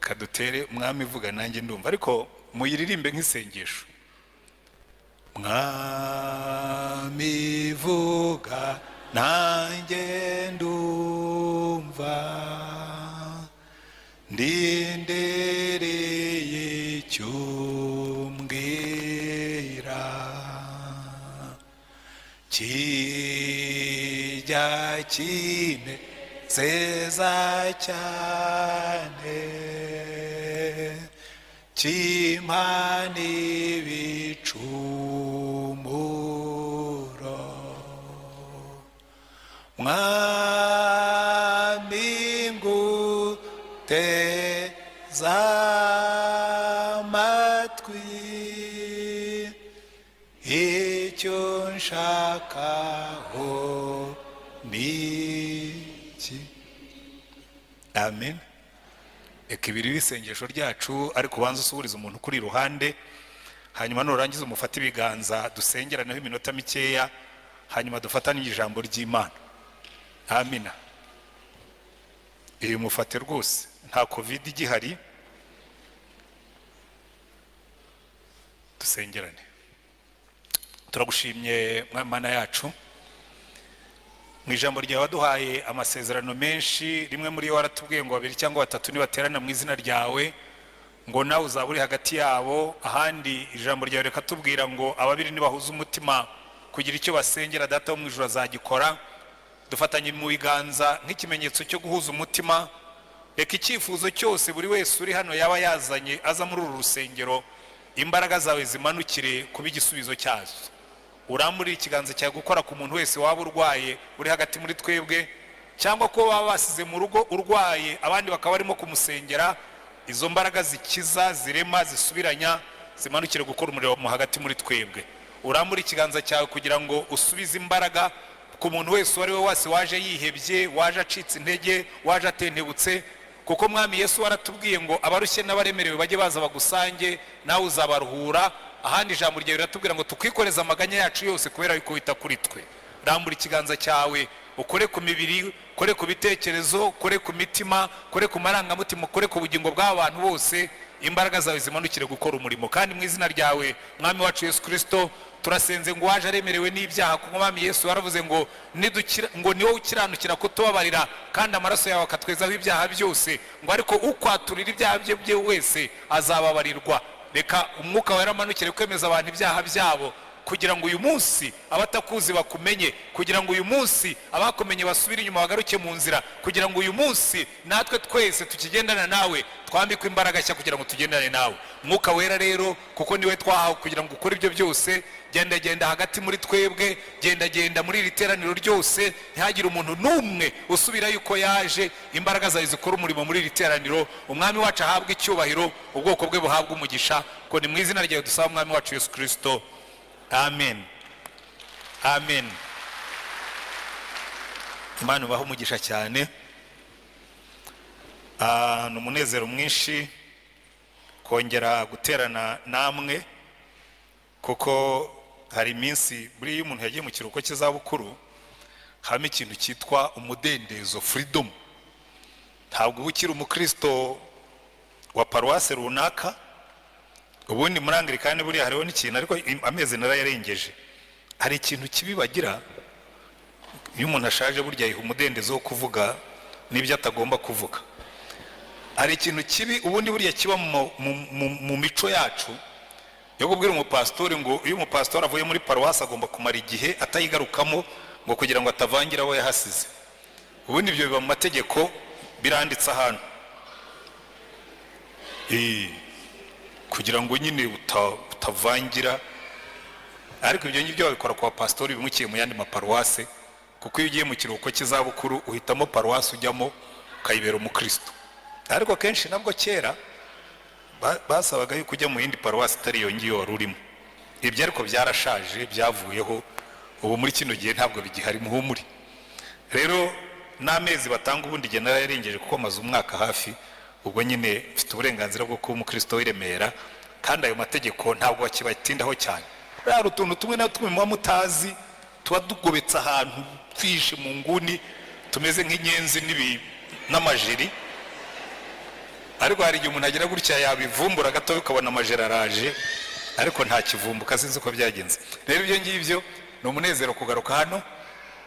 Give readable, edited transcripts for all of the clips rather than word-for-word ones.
kadutere mwami vuga nanjye ndumva ariko muyiririmbe nk'isengesho. Mwami vuga nanjye ndumva ndindereye cyumbwira kijya kinezeza cyane kimpa n'ibicumuro. Mwami nguteza amatwi icyo nshakaho niki. Amen. Eka ibiri isengesho ryacu ariko ubanza usubiriza umuntu kuri iruhande, hanyuma nurangiza umufate ibiganza dusengeraneho iminota mikeya, hanyuma dufatane ijambo ry'Imana. Amina. Iyo mufate rwose nta covid igihari, dusengerane. Turagushimye Mana yacu, mu ijambo ryawe waduhaye amasezerano menshi, rimwe muri yo waratubwiye ngo 2 cyangwa 3 nibaterana mu izina ryawe ngo nawe uzaba uri hagati yabo. Ahandi ijambo ryawe reka tubwira ngo ababiri nibahuza umutima kugira icyo basengera data wo mu ijuru azagikora. Dufatanye mu biganza nk'ikimenyetso cyo guhuza umutima. Reka icyifuzo cyose buri wese uri hano yaba yazanye aza muri uru rusengero, imbaraga zawe zimanukire kuba igisubizo cyazo. Urambure ikiganza cyawe gukora ku muntu wese waba urwaye uri hagati muri twebwe, cyangwa ko baba basize mu rugo urwaye abandi bakaba barimo kumusengera. Izo mbaraga zikiza, zirema, zisubiranya zimanukire gukora umurimo mu hagati muri twebwe. Urambure ikiganza cyawe kugira ngo usubize imbaraga ku muntu wese wari we wase waje yihebye, waje acitse intege, waje atentebutse. Kuko Mwami Yesu waratubwiye ngo abarushye n'abaremerewe bajye baza bagusange nawe uzabaruhura. Ahandi ijambo ryawe riratubwira ngo tukwikoreza amaganya yacu yose kubera yuko wita kuri twe. Rambura ikiganza cyawe ukore ku mibiri, ukore ku bitekerezo, ukore ku mitima, ukore ku marangamutima, ukore ku bugingo bw'abantu bose. Imbaraga zawe zimanukire gukora umurimo. Kandi mu izina ryawe Mwami wacu Yesu Kristo turasenze ngo waje aremerewe n'ibyaha, kuko Mwami Yesu waravuze ngo nidukira ngo niwo ukiranukira kutubabarira kandi amaraso yawe akatwezaho ibyaha byose, ngo ariko ukwaturira ibyaha bye wese azababarirwa. Reka umwuka wera amanukire kwemeza abantu ibyaha byabo, kugira ngo uyu munsi abatakuzi bakumenye, kugira ngo uyu munsi abakumenye basubire inyuma bagaruke mu nzira, kugira ngo uyu munsi natwe twese tukigendana nawe twambikwe imbaraga nshya kugira ngo tugendane nawe. Mwuka wera rero kuko niwe twahawe kugira ngo ukore ibyo byose, genda hagati muri twebwe, genda muri iri teraniro ryose, ntihagire umuntu n'umwe usubira yuko yaje. Imbaraga zawe zikora umurimo muri iri teraniro. Umwami wacu ahabwe icyubahiro, ubwoko bwe buhabwe umugisha, ko ni mu izina ryawe dusaba Umwami wacu Yesu Kristo. Amen. Amen. Imana ubaho umugisha cyane. N'umunezero mwinshi kongera guterana namwe, kuko hari iminsi buri iyo umuntu yagiye mu kiruhuko cy'izabukuru hama ikintu cyitwa umudendezo, freedom. Ntabwo uba ukiri umukristo wa paruwase runaka, ubundi muri Anglikani buriya hariho n'ikintu, ariko amezi narayarengeje. Hari ikintu kibi bagira, iyo umuntu ashaje burya yiha umudendezo wo kuvuga n'ibyo atagomba kuvuga. Hari ikintu kibi ubundi burya kiba mu mico yacu yo kubwira umupastori ngo iyo umupastori avuye muri paruwasi agomba kumara igihe atayigarukamo ngo kugira ngo atavangira abo yahasize. Ubundi ibyo biba mu mategeko, biranditse ahantu kugira ngo nyine utavangira. Ariko ibyo ngibyo babikora kwa pastori bimukiye mu yandi maparuwase, kuko iyo ugiye mu kiruhuko cy'izabukuru uhitamo paruwasi ujyamo ukayibera umukristo. Ariko kenshi nabwo kera basabaga yuko ujya mu yindi paruwasi itari iyo ngiyo wari urimo. Ibyo ariko byarashaje, byavuyeho. Ubu muri kino gihe ntabwo bigihari, muhumuri. Rero n'amezi batanga ubundi igihe narayarengeje kuko maze umwaka hafi. Ubwo nyine mfite uburenganzira bwo kuba umukristo w'Iremera, kandi ayo mategeko ntabwo bakibatindaho cyane. Rero utuntu tumwe na tumwe muba mutazi tuba dugobetse ahantu twishe mu nguni, tumeze nk'inyenzi n'amajiri. ariko hari igihe umuntu agira gutya yabivumbura gato ukabona amajera araje ariko nta kivumbuka, sinzi uko byagenze. Rero ibyo ngibyo ni umunezero kugaruka hano.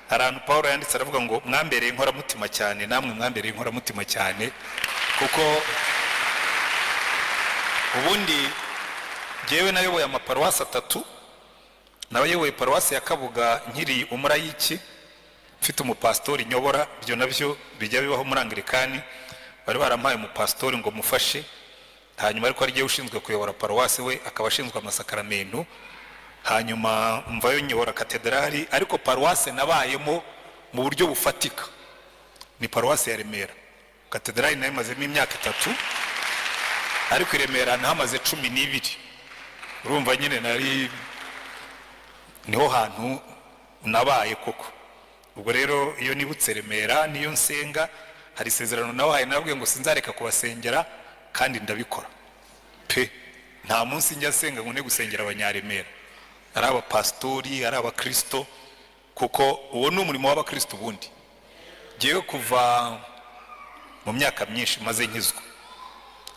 Hari ahantu Pawulo yanditse aravuga ngo mwambereye inkoramutima cyane, namwe mwambereye inkoramutima cyane, kuko ubundi jyewe nayoboye amaparuwasi 3. Nabayoboye paruwasi ya Kabuga nkiri umurayiki, mfite umupastori nyobora. Ibyo nabyo bijya bibaho muri Anglikani, bari barampaye umupastori ngo mufashe, hanyuma ariko ariye ushinzwe kuyobora paruwasi, we akaba ashinzwe amasakaramentu. Hanyuma mvayo nyobora katedrali, ariko paruwasi nabayemo mu buryo bufatika ni paruwasi ya Remera. Katedrali nayo mazemo imyaka 3, ariko i Remera nahamaze 12. Urumva nyine niho hantu nabaye koko. Ubwo rero iyo nibutse Remera niyo nsenga, hari isezerano nabaye nabwiye ngo sinzareka kubasengera, kandi ndabikora pe. Nta munsi njya senga ngo ne gusengera abanyaremera, ari abapastori, ari abakristo, kuko uwo ni umurimo w'abakristo. Ubundi ngiye kuva mu myaka myinshi maze nkizwa,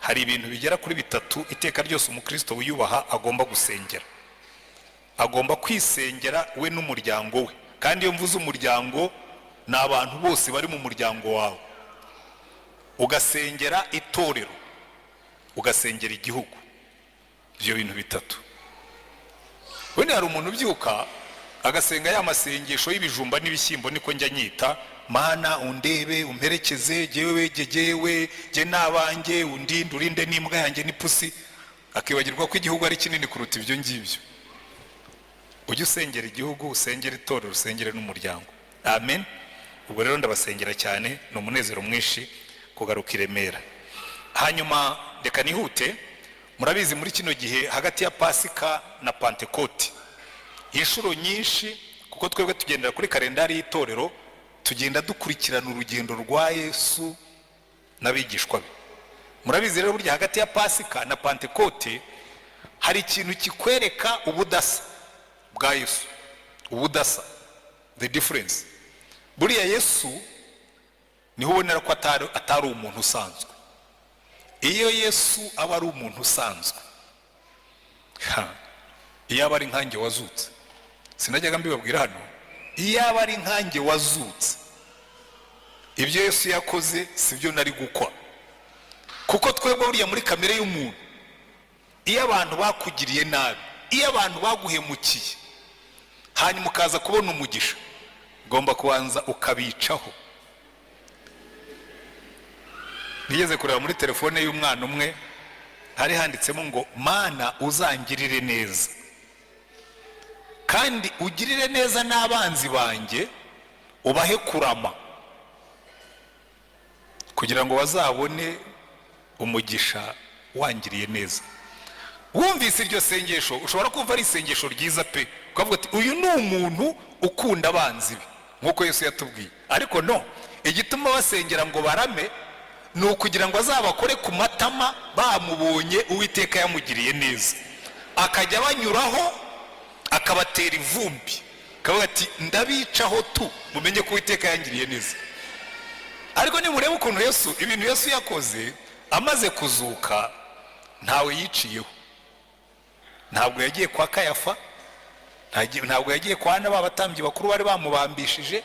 hari ibintu bigera kuri 3 iteka ryose umukristo wiyubaha agomba gusengera. Agomba kwisengera we n'umuryango we, kandi iyo mvuze umuryango ni abantu bose bari mu muryango wawe. Ugasengera itorero, ugasengera igihugu. Ibyo bintu 3. Wenda hari umuntu ubyuka agasenga ya masengesho y'ibijumba n'ibishyimbo, niko njya nyita, Mana undebe umperekeze, jewe je nabanjye, undinde urinde n'imbwa yanjye n'ipusi, akibagirwa ko igihugu ari kinini kuruta ibyo ngibyo. Ujye usengera igihugu, usengera itorero, usengere n'umuryango. Amen. Ubwo rero ndabasengera cyane, ni umunezero mwinshi kugaruka i Remera. Hanyuma reka nihute. Murabizi muri kino gihe hagati ya Pasika na Pentecote inshuro nyinshi, kuko twebwe tugendera kuri kalendari y'itorero, tugenda dukurikirana urugendo rwa Yesu n'abigishwa be. Murabizi rero burya hagati ya Pasika na Pentecote hari ikintu kikwereka ubudasa bwa Yesu. Ubudasa, the difference. Buriya Yesu niho ubonera ko atari umuntu usanzwe. Iyo Yesu aba ari umuntu usanzwe, iyo aba ari nkanjye wazutse, sinajyaga mbibabwira hano, iyo aba ari nkanjye wazutse, ibyo Yesu yakoze sibyo nari gukora. Kuko twebwe buriya muri kamere y'umuntu, iyo abantu bakugiriye nabi, iyo abantu baguhemukiye, hanyuma ukaza kubona umugisha, ugomba kubanza ukabicaho. Nigeze kureba muri telefone y'umwana umwe, hari handitsemo ngo Mana uzangirire neza, kandi ugirire neza n'abanzi banjye, ubahe kurama, kugira ngo bazabone umugisha wangiriye neza. Wumvise iryo sengesho ushobora kumva ari isengesho ryiza pe, ukavuga ati uyu ni umuntu ukunda abanzi be nkuko Yesu yatubwiye. Ariko no, igituma basengera ngo barame ni ukugira ngo azabakore ku matama bamubonye Uwiteka yamugiriye neza, akajya banyuraho akabatera ivumbi, akavuga ati ndabicaho tu mumenye ko Uwiteka yangiriye neza. Ariko nimurebe ukuntu Yesu, ibintu Yesu yakoze amaze kuzuka, ntawe yiciyeho. Ntabwo yagiye kwa Kayafa, ntabwo yagiye kwa Ana b'abatambyi bakuru bari bamubambishije,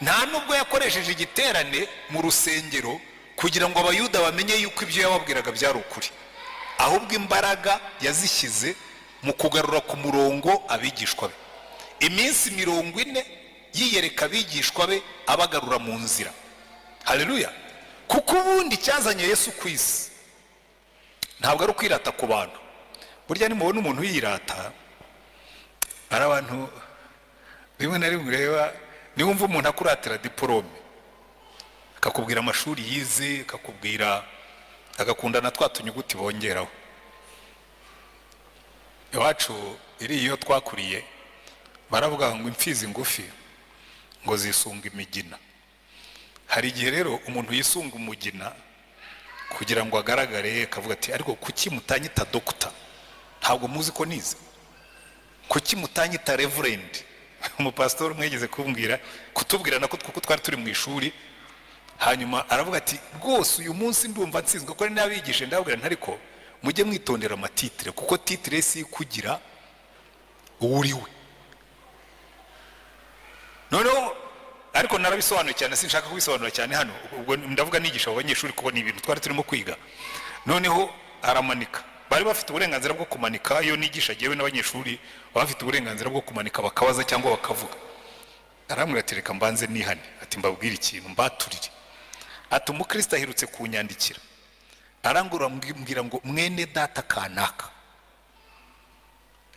nta nubwo yakoresheje igiterane mu rusengero kugira ngo abayuda bamenye yuko ibyo yababwiraga byari ukuri. Ahubwo imbaraga yazishyize mu kugarura ku murongo abigishwa be. Iminsi 40 yiyereka abigishwa be, abagarura mu nzira. Haleluya. Kuko ubundi cyazanye Yesu ku isi ntabwo ari ukwirata ku bantu. Burya nimubona umuntu yirata, ari abantu rimwe na rimwe ureba, niwumva umuntu akuratira diplome, akakubwira amashuri yize, akakubwira agakunda na twa tunyuguti bongeraho. Iwacu iri iyo twakuriye baravuga ngo imfizi ngufi ngo zisunga imigina. Hari igihe rero umuntu yisunga umugina kugira ngo agaragare, akavuga ati ariko kuki mutanyita doctor, ntabwo muzi ko nize? Kuki mutanyita reverend? Umupastor mwegeze kutubwira nako kuko twari turi mu ishuri, hanyuma aravuga ati rwose uyu munsi ndumva nsinzwe ko n'abigishe ndababwira ntariko mujye mwitondera amatitire kuko titire si kugira uwuriwe. noneho ariko narabisobanuye cyane, sinshaka kubisobanura cyane hano, ubwo ndavuga nigisha abanyeshuri kuko ni ibintu twari turimo kwiga. noneho aramanika, bari bafite uburenganzira bwo kumanika, iyo nigisha jewe n'abanyeshuri bafite uburenganzira bwo kumanika bakabaza cyangwa bakavuga. aramubwira ati reka mbanze nihane, ati mbabwire ikintu mbaturire. ati umukristo ahirutse kunyandikira arangura mbwira ngo mwene data kanaka,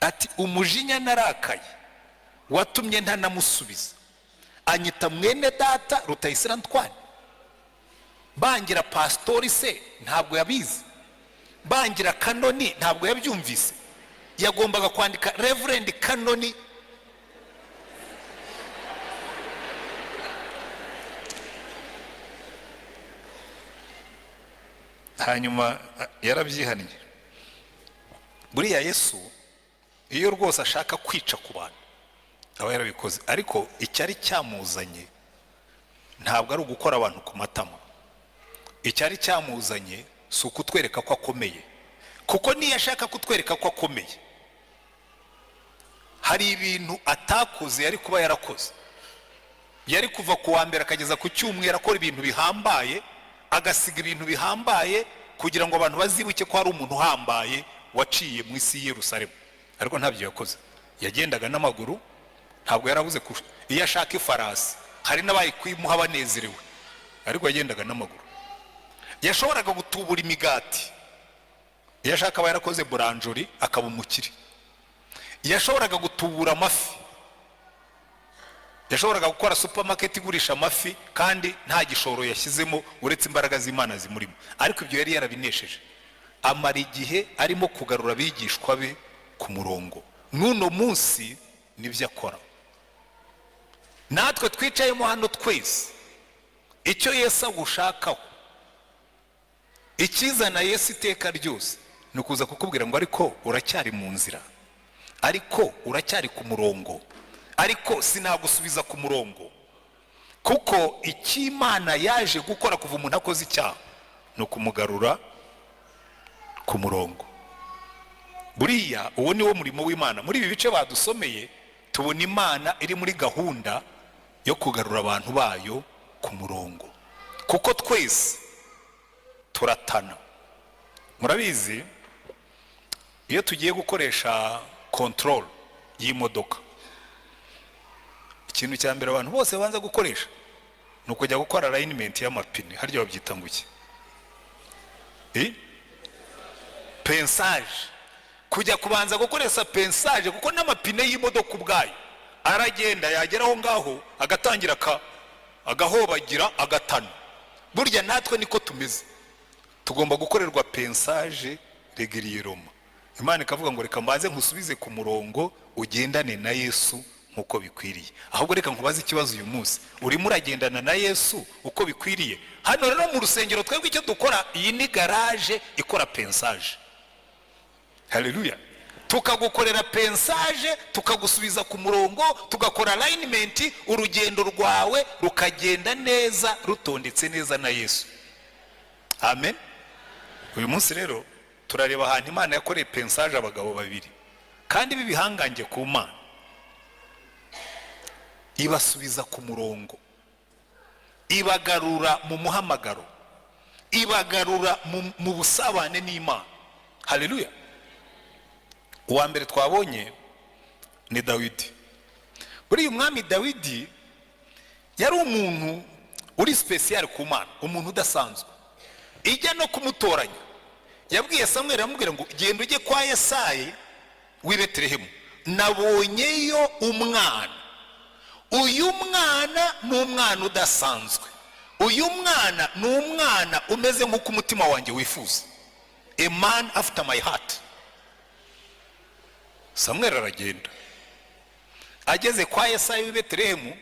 ati umujinya narakaye watumye ntanamusubiza, anyita mwene data Rutayisire Antoine. bangira pastori se ntabwo yabizi, bangira kanoni ntabwo yabyumvise, yagombaga kwandika reverend kanoni. hanyuma yarabyihannye. buriya Yesu iyo rwose ashaka kwica ku bantu aba yarabikoze, ariko icyari cyamuzanye ntabwo ari ugukora abantu ku matama. icyari cyamuzanye si ukutwereka ko akomeye, kuko niyo ashaka kutwereka ko akomeye hari ibintu atakoze yari kuba yarakoze. yari kuva ku wa mbere akageza ku cyumweru akora ibintu bihambaye, agasiga ibintu bihambaye kugira ngo abantu bazibuke ko hari umuntu uhambaye waciye mu isi y'Yerusalemu. ariko ntabyo yakoze, yagendaga n'amaguru, ntabwo yarabuze iyo ashaka ifarasi hari n'abayikwimuha banezerewe, ariko yagendaga n'amaguru. yashoboraga gutubura imigati, iyo ashaka aba yarakoze buranjori akaba umukire. yashoboraga gutubura amafi, yashoboraga gukora supermarket igurisha amafi kandi nta gishoro yashyizemo uretse imbaraga z'Imana zimurimo. ariko ibyo yari yarabinesheje, amara igihe arimo kugarura abigishwa be ku murongo. n'uno munsi nibyo akora. natwe twicayemo hano twese, icyo Yesu agushakaho, ikizana Yesu iteka ryose ni ukuza kukubwira ngo ariko uracyari mu nzira, ariko uracyari ku murongo, ariko sinagusubiza ku murongo. kuko icy'Imana yaje gukora kuva umuntu akoze icyaha ni ukumugarura ku murongo. buriya uwo ni wo murimo w'Imana. muri ibi bice badusomeye tubona Imana iri muri gahunda yo kugarura abantu bayo ku murongo, kuko twese turatana. murabizi iyo tugiye gukoresha control y'imodoka, ikintu cya mbere abantu bose banza gukoresha ni ukujya gukora alignment y'amapine. harya babyita ngo iki? pensage. kujya kubanza gukoresha pensage, kuko n'amapine y'imodoka ubwayo aragenda, yagera aho ngaho agatangira agahobagira agatana. burya natwe niko tumeze, tugomba gukorerwa pensage regiriyeroma. Imana ikavuga ngo reka mbaze nkusubize ku murongo ugendane na Yesu nkuko bikwiriye. ahubwo reka nkubaze ikibazo uyu munsi, urimo uragendana na Yesu uko bikwiriye? hano rero mu rusengero twebwe icyo dukora, iyi ni garage ikora pensage. haleluya. tukagukorera pensage, tukagusubiza ku murongo, tugakora alignment, urugendo rwawe rukagenda neza, rutondetse neza na Yesu. amen. uyu munsi rero turareba ahantu Imana yakoreye pensage abagabo babiri kandi bibihangange ku Mana, ibasubiza ku murongo, ibagarura mu muhamagaro, ibagarura mu busabane n'Imana. haleluya. uwa mbere twabonye ni Dawidi. buriya umwami Dawidi yari umuntu uri special ku Mana, umuntu udasanzwe. ijya no kumutoranya yabwiye Samweli, amubwira ngo genda ujye kwa Yesayi w'i Betelehemu, nabonyeyo umwana. uyu mwana ni umwana udasanzwe, uyu mwana ni umwana umeze nk'uko umutima wanjye wifuza, a man after my heart. Samweli aragenda, ageze kwa Yesayi w'i Betelehemu.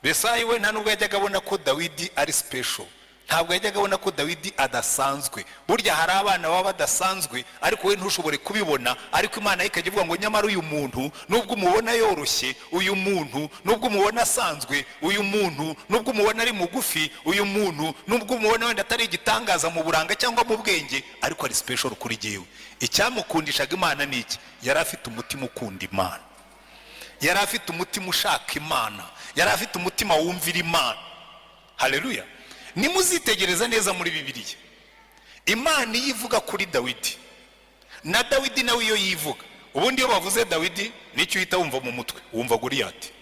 Yesayi we nta nubwo yajyaga abona ko Dawidi ari special, ntabwo yajyaga abona ko Dawidi adasanzwe. Burya hari abana baba badasanzwe ariko we ntushobore kubibona, ariko Imana ikajya ivuga ngo nyamara uyu muntu nubwo umubona yoroshye, uyu muntu nubwo umubona asanzwe, uyu muntu nubwo umubona ari mugufi, uyu muntu nubwo umubona wenda atari igitangaza mu buranga cyangwa mu bwenge, ariko ari special kuri jyewe. Icyamukundishaga Imana ni iki? Yari afite umutima ukunda Imana, yari afite umutima ushaka Imana, yari afite umutima wumvira Imana. Haleluya. Nimuzitegereza neza muri Bibiliya, Imana iyo ivuga kuri Dawidi, na Dawidi nawe iyo yivuga, ubundi iyo bavuze Dawidi nicyo uhita wumva mu mutwe, wumva Goliyati.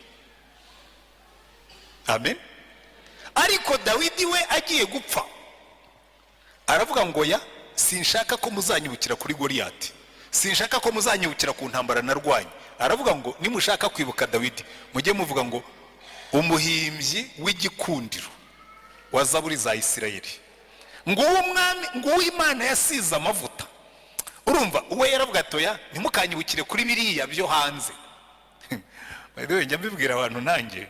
Amen. Ariko Dawidi we agiye gupfa aravuga ngo ya sinshaka ko muzanyibukira kuri Goliyati, sinshaka ko muzanyibukira ku ntambara narwanye. Aravuga ngo nimushaka kwibuka Dawidi mujye muvuga ngo umuhimbyi w'igikundiro wa zaburi za Isirayeli, nguwo umwami, nguwo Imana yasize amavuta. Urumva uwe yaravuga atoya ntimukanyibukire kuri biriya byo hanze. Bayidoye njya mbibwira abantu nanjye,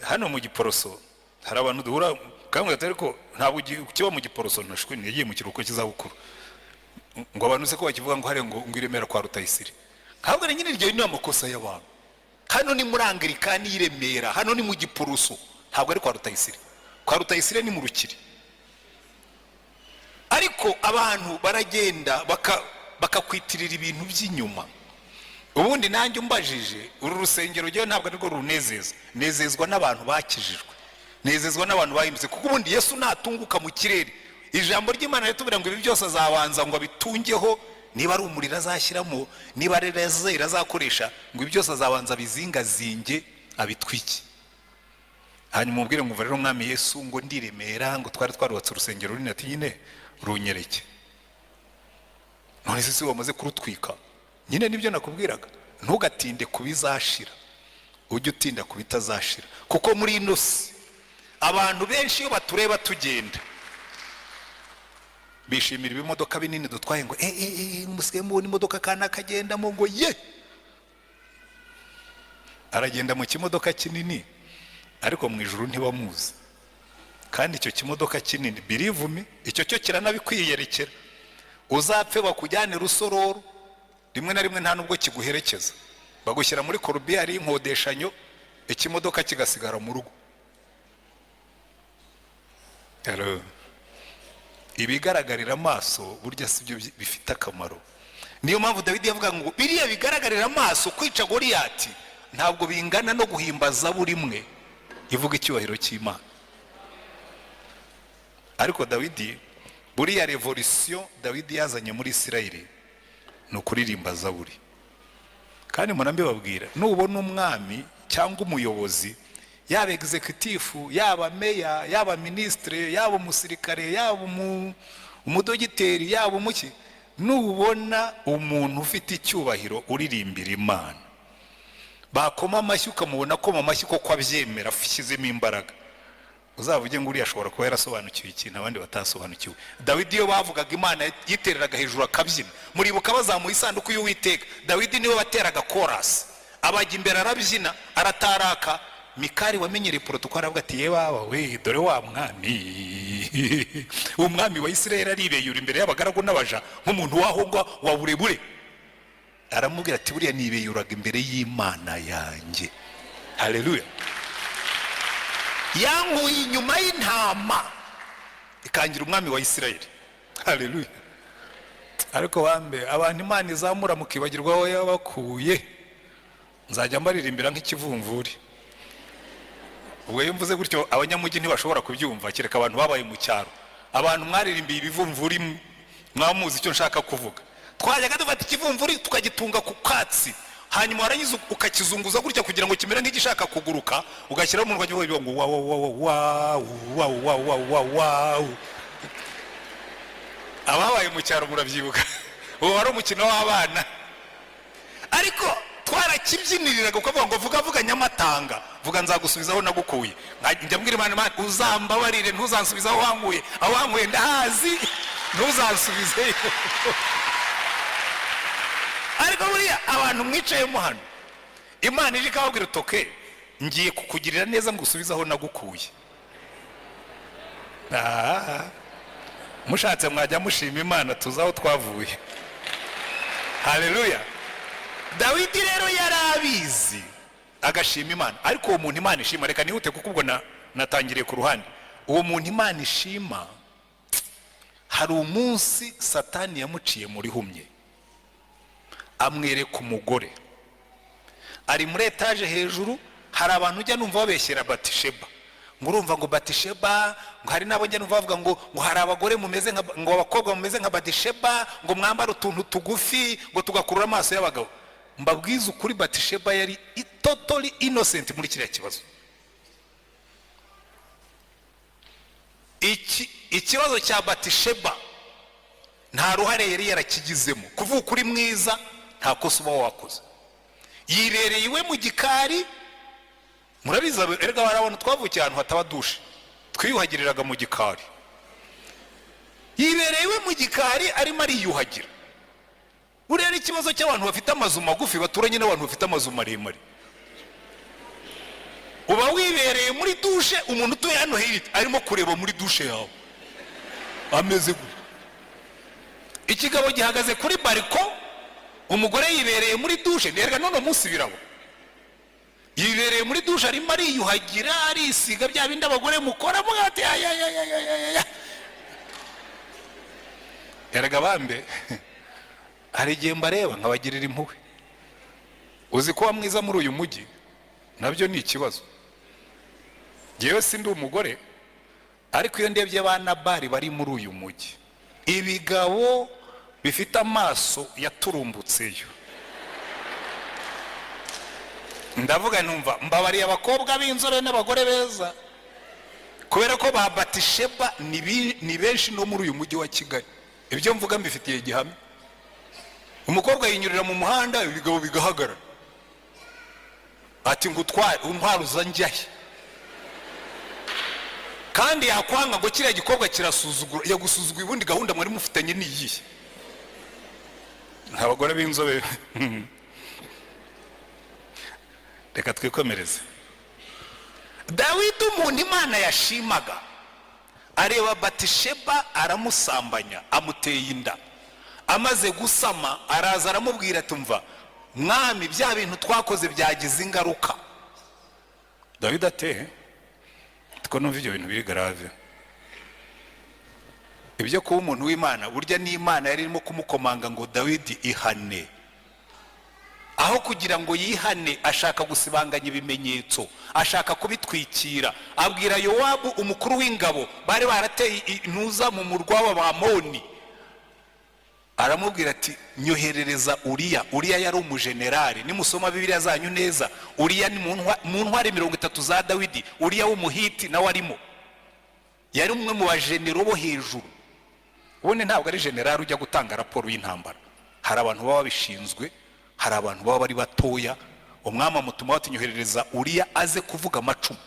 hano mu Giporoso hari abantu duhura kamwe ariko ntabwo kiba mu Giporoso, nashwe yagiye mu kiruhuko cy'izabukuru, ngo abantu se ko bakivuga ngo hari ngo iremera kwa Rutayisire. Ntabwo nyine iryo ni amakosa y'abantu. Hano ni muri Anglikani y'Iremera, hano ni mu Giporoso, ntabwo ari kwa Rutayisire. Kwa Rutayisire ni mu Rukiri. Ariko abantu baragenda bakakwitirira ibintu by'inyuma. Ubundi nanjye umbajije uru rusengero ryo ntabwo ariko runezeza, nezezwa n'abantu bakijijwe, nezezwa n'abantu bahimbye, kuko ubundi Yesu natunguka mu kirere, ijambo ry'Imana ritubwira ngo ibi byose azabanza ngo abitungeho, niba ari umuriro azashyiramo, niba ari rezera azakoresha, ngo ibi byose azabanza bizingazinge abitwike. Hanyuma mubwire ngo rero umwami Yesu ngo ndiremera, ngo twari twarubatse urusengero runini, ati nyine runyereke. None se wamaze kurutwika? Nyine nibyo nakubwiraga, ntugatinde kubizashira, ujye utinda kubitazashira. Kuko muri ino si abantu benshi iyo batureba tugenda bishimira ibimodoka binini dutwaye, ngo musigaye mubona imodoka kana kagendamo, ngo ye aragenda mu kimodoka kinini, ariko mu ijuru ntibamuzi. Kandi icyo kimodoka kinini, believe me, icyo cyo kiranabikwiyerekera. Uzapfe bakujyane Rusororo, rimwe na rimwe nta nubwo kiguherekeza, bagushyira muri korubiyari y'inkodeshanyo, ikimodoka kigasigara mu rugo. Ibigaragarira amaso burya sibyo bifite akamaro. Niyo mpamvu Dawidi yavuga ngo biriya bigaragarira amaso kwica Goliyati ntabwo bingana no guhimbaza buri mwe ivuga icyubahiro cy'Imana. Ariko Dawidi, buriya revolution Dawidi yazanye muri Isirayeli no kuririmba zaburi. Kandi murambe babwira, nubona umwami cyangwa umuyobozi, yaba executive, yaba meya, yaba ministre, yaba umusirikare, yaba umudogiteri, yaba umuki, nubona umuntu ufite icyubahiro uririmbira Imana, bakoma amashyi ukamubona ko amashyi ko abyemera afishyizemo imbaraga, uzavuge ngo uriya ashobora kuba yarasobanukiwe ikintu abandi batasobanukiwe. Dawidi iyo bavugaga Imana yitereraga hejuru akabyina. Muribuka bazamuye isanduku y'Uwiteka, Dawidi niwe wateraga chorus, abajya imbere arabyina, arataraka. Mikari wamenyereye protokoli aravuga ati ye baba we dore wa mwami umwami wa Isirayeli aribeyura imbere y'abagaragu n'abaja nk'umuntu wahongwa wa burebure. Aramubwira ati buriya nibeyuraga imbere y'Imana yanjye. Haleluya. Yankuye inyuma y'intama ikangira umwami wa Isirayeli. Haleluya. Ariko bambe abantu Imana izamura mukibagirwa aho yabakuye, nzajya mbaririmbira nk'ikivumvuri. Ubwo mvuze gutyo abanyamugi ntibashobora kubyumva, kereka abantu babaye mu cyaro. Abantu mwaririmbiye ibivumvuri mwamuzi icyo nshaka kuvuga. Twajyaga dufata ikivumvuri tukagitunga ku katsi, hanyuma warangiza ukakizunguza gutya kugira ngo kimere nk'igishaka kuguruka, ugashyiraho umuntu wagiye ngo wow. Ababaye mu cyaro murabyibuka, uwo wari umukino w'abana. Ariko twarakibyiniriraga ukavuga ngo vuga Nyamatanga, vuga nzagusubizaho nagukuye. Njya mbwira Imana, uzambabarire ntuzansubizaho wankuye, aho wankuye ndahazi, ntuzansubizeyo. Ariko buriya abantu mwicayemo hano, Imana ije ikababwira utoke ngiye kukugirira neza ngusubizaho nagukuye. mushatse mwajya mushima Imana tuzaho twavuye. Haleluya. Dawidi rero yarabizi agashima Imana, ariko uwo muntu Imana ishima, reka nihute kuko ubwo natangiriye ku ruhande. Uwo muntu Imana ishima, hari umunsi Satani yamuciye muri humye, amwereka umugore ari muri etaje hejuru. Hari abantu ujya numva babeshyera Batisheba, ngo urumva ngo Batisheba, ngo hari nabo njya numva bavuga ngo hari abagore mumeze ngo abakobwa mumeze nka Batisheba, ngo mwambara utuntu tugufi ngo tugakurura amaso y'abagabo. Mbabwiza ukuri, Batisheba yari totally innocent muri kiriya kibazo. Ikibazo cya Batisheba nta ruhare yari yarakigizemo. Kuvuga ukuri mwiza nta kosa uba wakoze. Yibereye iwe mu gikari. Murabiza erega barabona twavukiye ahantu hataba dushe, twiyuhagiriraga mu gikari. Yibereye iwe mu gikari arimo ariyuhagira. Burera ikibazo cy'abantu bafite amazu magufi baturanye n'abantu bafite amazu maremare. Uba wibereye muri dushe, umuntu utuye hano hirya arimo kureba muri dushe yawe ameze gutya. Ikigabo gihagaze kuri bariko, umugore yibereye muri dushe. Nerega none munsi birabo, yibereye muri dushe arimo ariyuhagira, arisiga bya bindi abagore mukora mwate. Erega bambe hari igihe mbareba nkabagirira impuhwe. Uzi kuba mwiza muri uyu mujyi nabyo ni ikibazo. Jewe sindi umugore, ariko iyo ndebye abana bari bari muri uyu mujyi, ibigabo bifite amaso yaturumbutseyo, ndavuga numva mbabariye abakobwa b'inzore n'abagore beza, kubera ko ba Batisheba ni benshi no muri uyu mujyi wa Kigali. Ibyo mvuga mbifitiye gihamya. Umukobwa yinyurira mu muhanda, ibigabo bigahagarara, ati ngo untwara uzanjyahe. Kandi yakwanga ngo kiriya gikobwa kirasuzugura, yagusuzugura, ubundi gahunda mwari mufitanye ni iyihe? Abagore b'inzobe. Reka twikomereze. Dawidi umuntu Imana yashimaga, areba Batisheba aramusambanya, amuteye inda. Amaze gusama araza aramubwira ati mva mwami, bya bintu twakoze byagize ingaruka. Dawidi ate two numva ibyo bintu biri grave. Ibyo kuba umuntu w'Imana, burya ni Imana yari irimo kumukomanga ngo Dawidi ihane. Aho kugira ngo yihane, ashaka gusibanganya ibimenyetso, ashaka kubitwikira. Abwira Yowabu umukuru w'ingabo, bari barateye intuza mu murwa w'Abamoni, aramubwira ati nyoherereza Uriya. Uriya yari umujenerali, nimusoma Bibiliya zanyu neza, Uriya ni mu ntwari 30 za Dawidi. Uriya w'umuhiti nawe arimo, yari umwe mu bajenero bo hejuru. Ubone ntabwo ari generali ujya gutanga raporo y'intambara. Hari abantu baba babishinzwe, hari abantu baba bari batoya. Umwami amutuma ati nyoherereza Uriya aze kuvuga amacumu.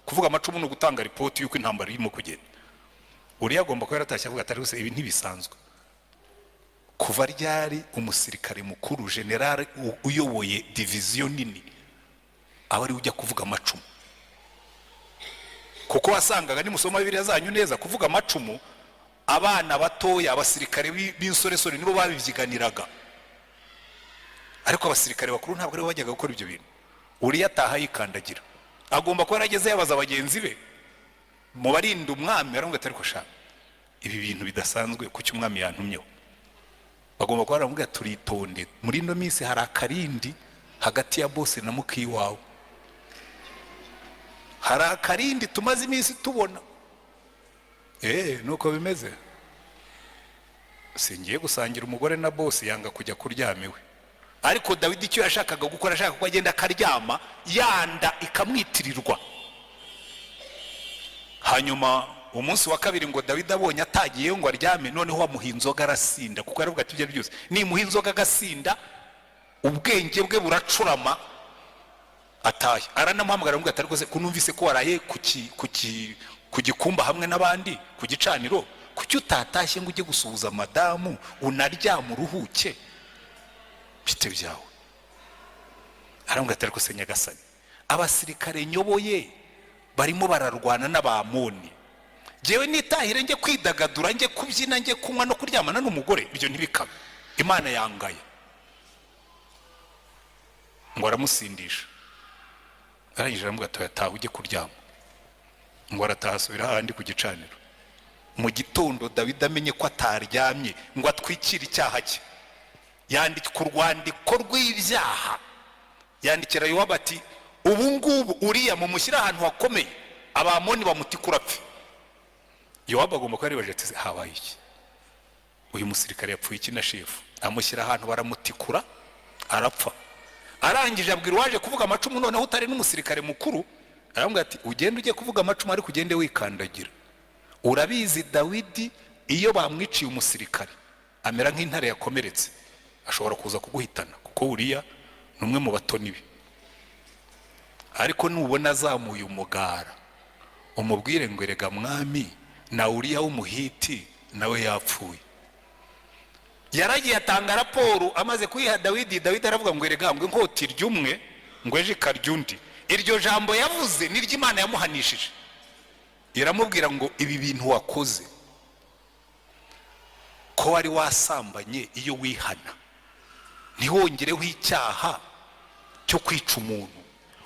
Kuvuga amacumu no gutanga ripoti yuko intambara irimo kugenda. Uriya agomba kuba yaratashye avuga atari gusa ibi ntibisanzwe. Kuva ryari umusirikare mukuru, general uyoboye division nini, aba ari ujya kuvuga amacumu? Kuko wasangaga nimusoma Bibiliya zanyu neza, kuvuga amacumu abana batoya, abasirikare b'insoresore nibo babivyiganiraga, ariko abasirikare bakuru ntabwo aribo bajyaga gukora ibyo bintu. Uriya ataha yikandagira, agomba kuba yarageze yabaza bagenzi be mu barinda umwami, aramubwira ati ariko sha ibi bintu bidasanzwe kuki umwami yantumyeho. Bagomba kuba baramubwira turitonde, muri ino minsi hari akarindi hagati ya bose na muki wawe, hari akarindi tumaze iminsi tubona. Nuko bimeze. Singiye gusangira umugore na bosi, yanga kujya kuryamiwe. Ariko Dawidi icyo yashakaga gukora, ashaka ko agenda akaryama, yanda ikamwitirirwa. Hanyuma umunsi wa kabiri ngo Dawidi abonye atagiye ngo aryame, noneho amuha inzoga arasinda, kuko yaravuga ati ibyo byose nimuha inzoga agasinda ubwenge bwe buracurama ataye. Aranamuhamagara ngo atari rwose kunumvise ko waraye ku gikumba hamwe n'abandi ku gicaniro, kuki utatashye ngo ujye gusuhuza madamu unaryama uruhuke bite byawe? Arambwira ati ariko se nyagasani, abasirikare nyoboye barimo bararwana n'Abamoni, jewe nitahire njye kwidagadura, njye kubyina, njye kunywa no kuryamana n'umugore, ibyo ntibikabe. Imana yangaye. Ngo aramusindisha, arangije aramubwira ati taha ujye kuryama. Ngo arataha asubira hahandi ku gicaniro. Mu gitondo Dawidi amenye ko ataryamye ngo atwikire icyaha cye, yandika urwandiko rw'ibyaha, yandikira Yowabu ati ubu ngubu Uriya mumushyira ahantu hakomeye, Abamoni bamutikura apfe. Yowabu agomba kuba aribaje ati habaye iki, uyu musirikare yapfuye iki na shefu? Amushyira ahantu baramutikura arapfa. Arangije abwira uwaje kuvuga amacumu, noneho utari n'umusirikare mukuru, aramubwira ati ugende ujye kuvuga amacumu ariko ugende wikandagira. Urabizi Dawidi iyo bamwiciye umusirikare amera nk'intare yakomeretse, ashobora kuza kuguhitana kuko Uriya numwe mu batoni be. Ariko nubona azamuye umugara umubwire ngo erega mwami na Uriya w'umuhiti nawe yapfuye. Yaragiye atanga raporo, amaze kuyiha Dawidi, Dawidi aravuga ngo erega ngo inkota iryumwe ngo eje ikarya undi. Iryo jambo yavuze ni ry'Imana yamuhanishije. Iramubwira ngo ibi bintu wakoze ko wari wasambanye, iyo wihana ntiwongereho icyaha cyo kwica umuntu.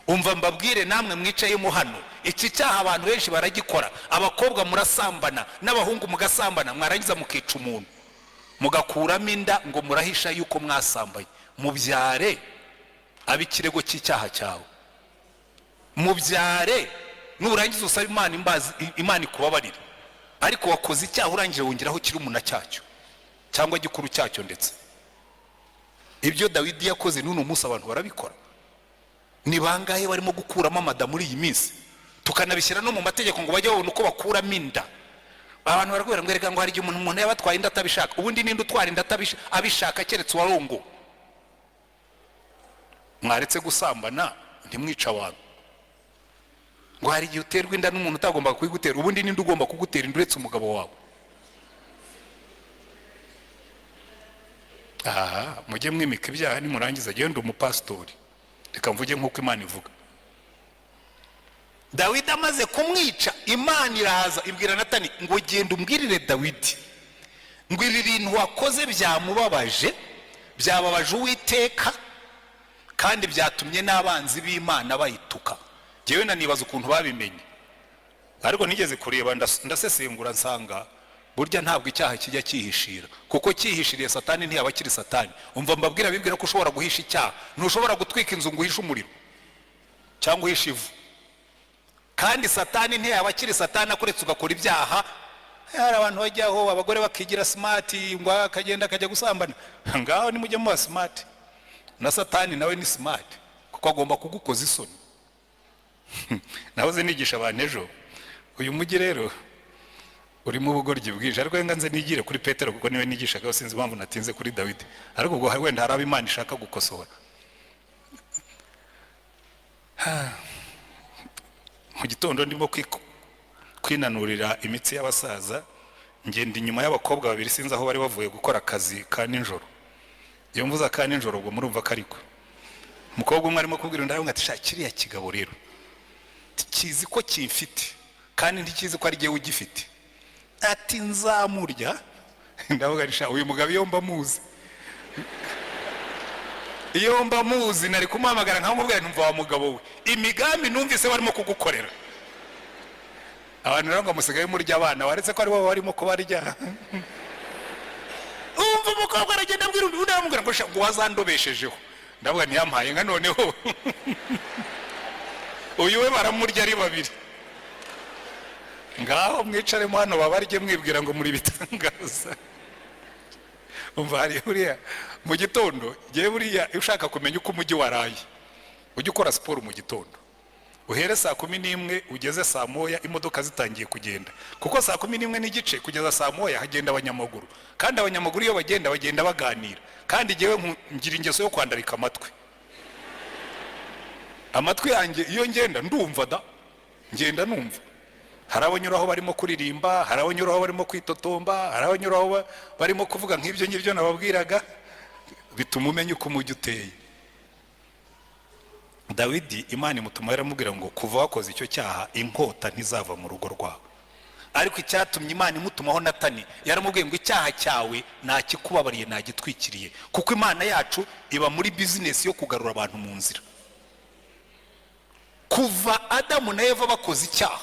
Umva mbabwire namwe mwicayemo hano, iki cyaha abantu benshi baragikora. Abakobwa murasambana n'abahungu mugasambana, mwarangiza mukica umuntu, mugakuramo inda ngo murahisha yuko mwasambanye. Mubyare abikirego cy'icyaha cyawe, mubyare nurangiza usaba Imana imbazi, Imana ikubabarira. Ariko wakoze icyaha urangije wongeraho kiri umuna cyacyo cyangwa gikuru cyacyo. Ndetse ibyo Dawidi yakoze n'uno munsi abantu barabikora. Ni bangahe barimo gukuramo amada muri iyi minsi, tukanabishyira no mu mategeko ngo bajye babona uko bakuramo inda. Abantu barakubwira ngo erega ngo hari igihe umuntu yabatwaye inda atabishaka. Ubundi ninde utwara inda abishaka keretse uwarongo? Mwaretse gusambana ntimwica abantu. Ngo hari igihe uterwa inda n'umuntu utagomba kuyigutera. Ubundi ninde ugomba kugutera inda uretse umugabo wawe? Mujye mwimika ibyaha nimurangiza genda umupasitori, reka mvuge nk'uko Imana ivuga. Dawidi amaze kumwica, Imana iraza ibwira Natani ngo genda umbwirire Dawidi ngo ibi bintu wakoze byamubabaje, byababaje Uwiteka, kandi byatumye n'abanzi b'Imana bayituka. Jewe nanibaza ukuntu babimenye, ariko nigeze kureba ndasesengura nsanga burya ntabwo icyaha kijya cyihishira, kuko cyihishiriye Satani ntiyaba kiri Satani. Umva mbabwira bibwira ko ushobora guhisha icyaha. Ntushobora gutwika inzu ngo uhishe umuriro cyangwa uhishe ivu, kandi Satani ntiyaba kiri Satani akuretse ugakora ibyaha. Hari abantu bajyaho abagore bakigira smart ngo akagenda akajya gusambana, ngaho nimujye mu smart. Na Satani nawe ni smart kuko agomba kugukoza isoni. Nahoze nigisha abantu ejo, uyu mujyi rero urimo ubugoryi bwije, ariko nganze nigire kuri Petero kuko niwe nigishaga. Sinzi impamvu natinze kuri Dawidi, ariko ubwo wenda hari Imana ishaka gukosora. Mu gitondo ndimo kwinanurira imitsi y'abasaza, ngenda inyuma y'abakobwa babiri sinzi aho bari bavuye gukora akazi ka nijoro. Iyo mvuza ka nijoro ubwo murumva kariko umukobwa umwe arimo kubwira undi ati shakiriya kigabo rero kizi ko kimfite kandi ntikizi ko ari giye ugifite. Ati nzamurya. Ndavuga nisha uyu mugabo iyo mba muzi, iyo mba muzi nari kumuhamagara nkamubwira ntumva wa mugabo we imigambi numvise barimo kugukorera. Abantu rero musigaye murya abana waretse ko ari bo barimo kubarya. Umva umukobwa aragenda abwira undi aramubwira ngo wazandobeshejeho. Ndavuga ntiyampaye nka noneho uyu we baramurya ari babiri. Ngaho mwicaremo hano babarye mwibwira ngo muri bitangaza. Umva hari buriya mu gitondo, giye buriya ushaka kumenya uko umujyi waraye, ujye ukora siporo mu gitondo. Uhere saa 11 ugeze saa 1 imodoka zitangiye kugenda, kuko saa 11 n'igice kugeza saa 1 hagenda abanyamaguru, kandi abanyamaguru iyo bagenda baganira. Kandi jewe ngira ingeso yo kwandarika amatwi yanjye iyo ngenda ndumva ngenda numva. Hari abanyuraho barimo kuririmba, hari abanyuraho barimo kwitotomba, hari abanyuraho barimo kuvuga nk'ibyo ngibyo nababwiraga, bituma umenya uko umujyi uteye. Dawidi Imana imutuma yaramubwira ngo kuva wakoze icyo cyaha inkota ntizava mu rugo rwawe. ariko icyatumye Imana imutumaho Natani yaramubwiye ngo icyaha cyawe nakikubabariye nagitwikiriye, kuko Imana yacu iba muri business yo kugarura abantu mu nzira. Kuva Adamu na Eva bakoze icyaha,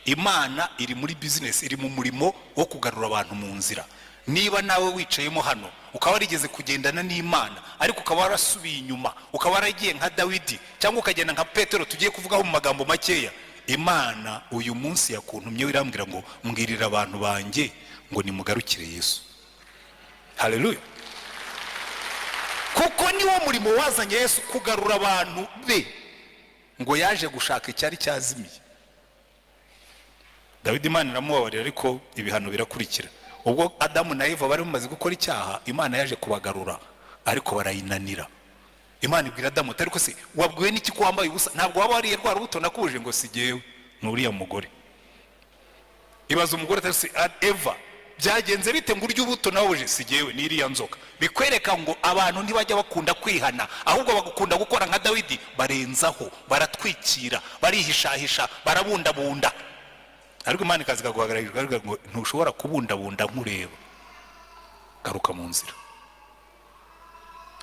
Imana iri muri business, iri mu murimo wo kugarura abantu mu nzira. Niba nawe wicayemo hano ukaba warigeze kugendana n'Imana ariko ukaba warasubiye inyuma, ukaba waragiye nka Dawidi cyangwa ukagenda nka Petero tugiye kuvugaho mu magambo makeya, Imana uyu munsi yakuntumye irambwira ngo mbwirira abantu banjye ngo nimugarukire Yesu. Haleluya. Kuko niwo murimo wazanye Yesu, kugarura abantu be, ngo yaje gushaka icyari cyazimiye. Dawidi Imana iramubabarira ariko ibihano birakurikira. Ubwo Adamu na Eva bari bamaze gukora icyaha, Imana yaje kubagarura ariko barayinanira. Imana ibwira Adamu ati ariko se wabwiwe n'iki ko wambaye ubusa? Ntabwo waba wariye rwa rubuto nakuje? Ngo sigewe n'uriya mugore. Ibaza umugore ati se Eva byagenze bite ngo urya ubuto nawe uje? Sigewe n'iriya nzoka. Bikwereka ngo abantu ntibajya bakunda kwihana, ahubwo bagukunda gukora nka Dawidi, barenzaho, baratwikira, barihishahisha, barabundabunda. Ariko Imana ikaza guhagarara ngo ntushobora kubundabunda nkureba, garuka mu nzira.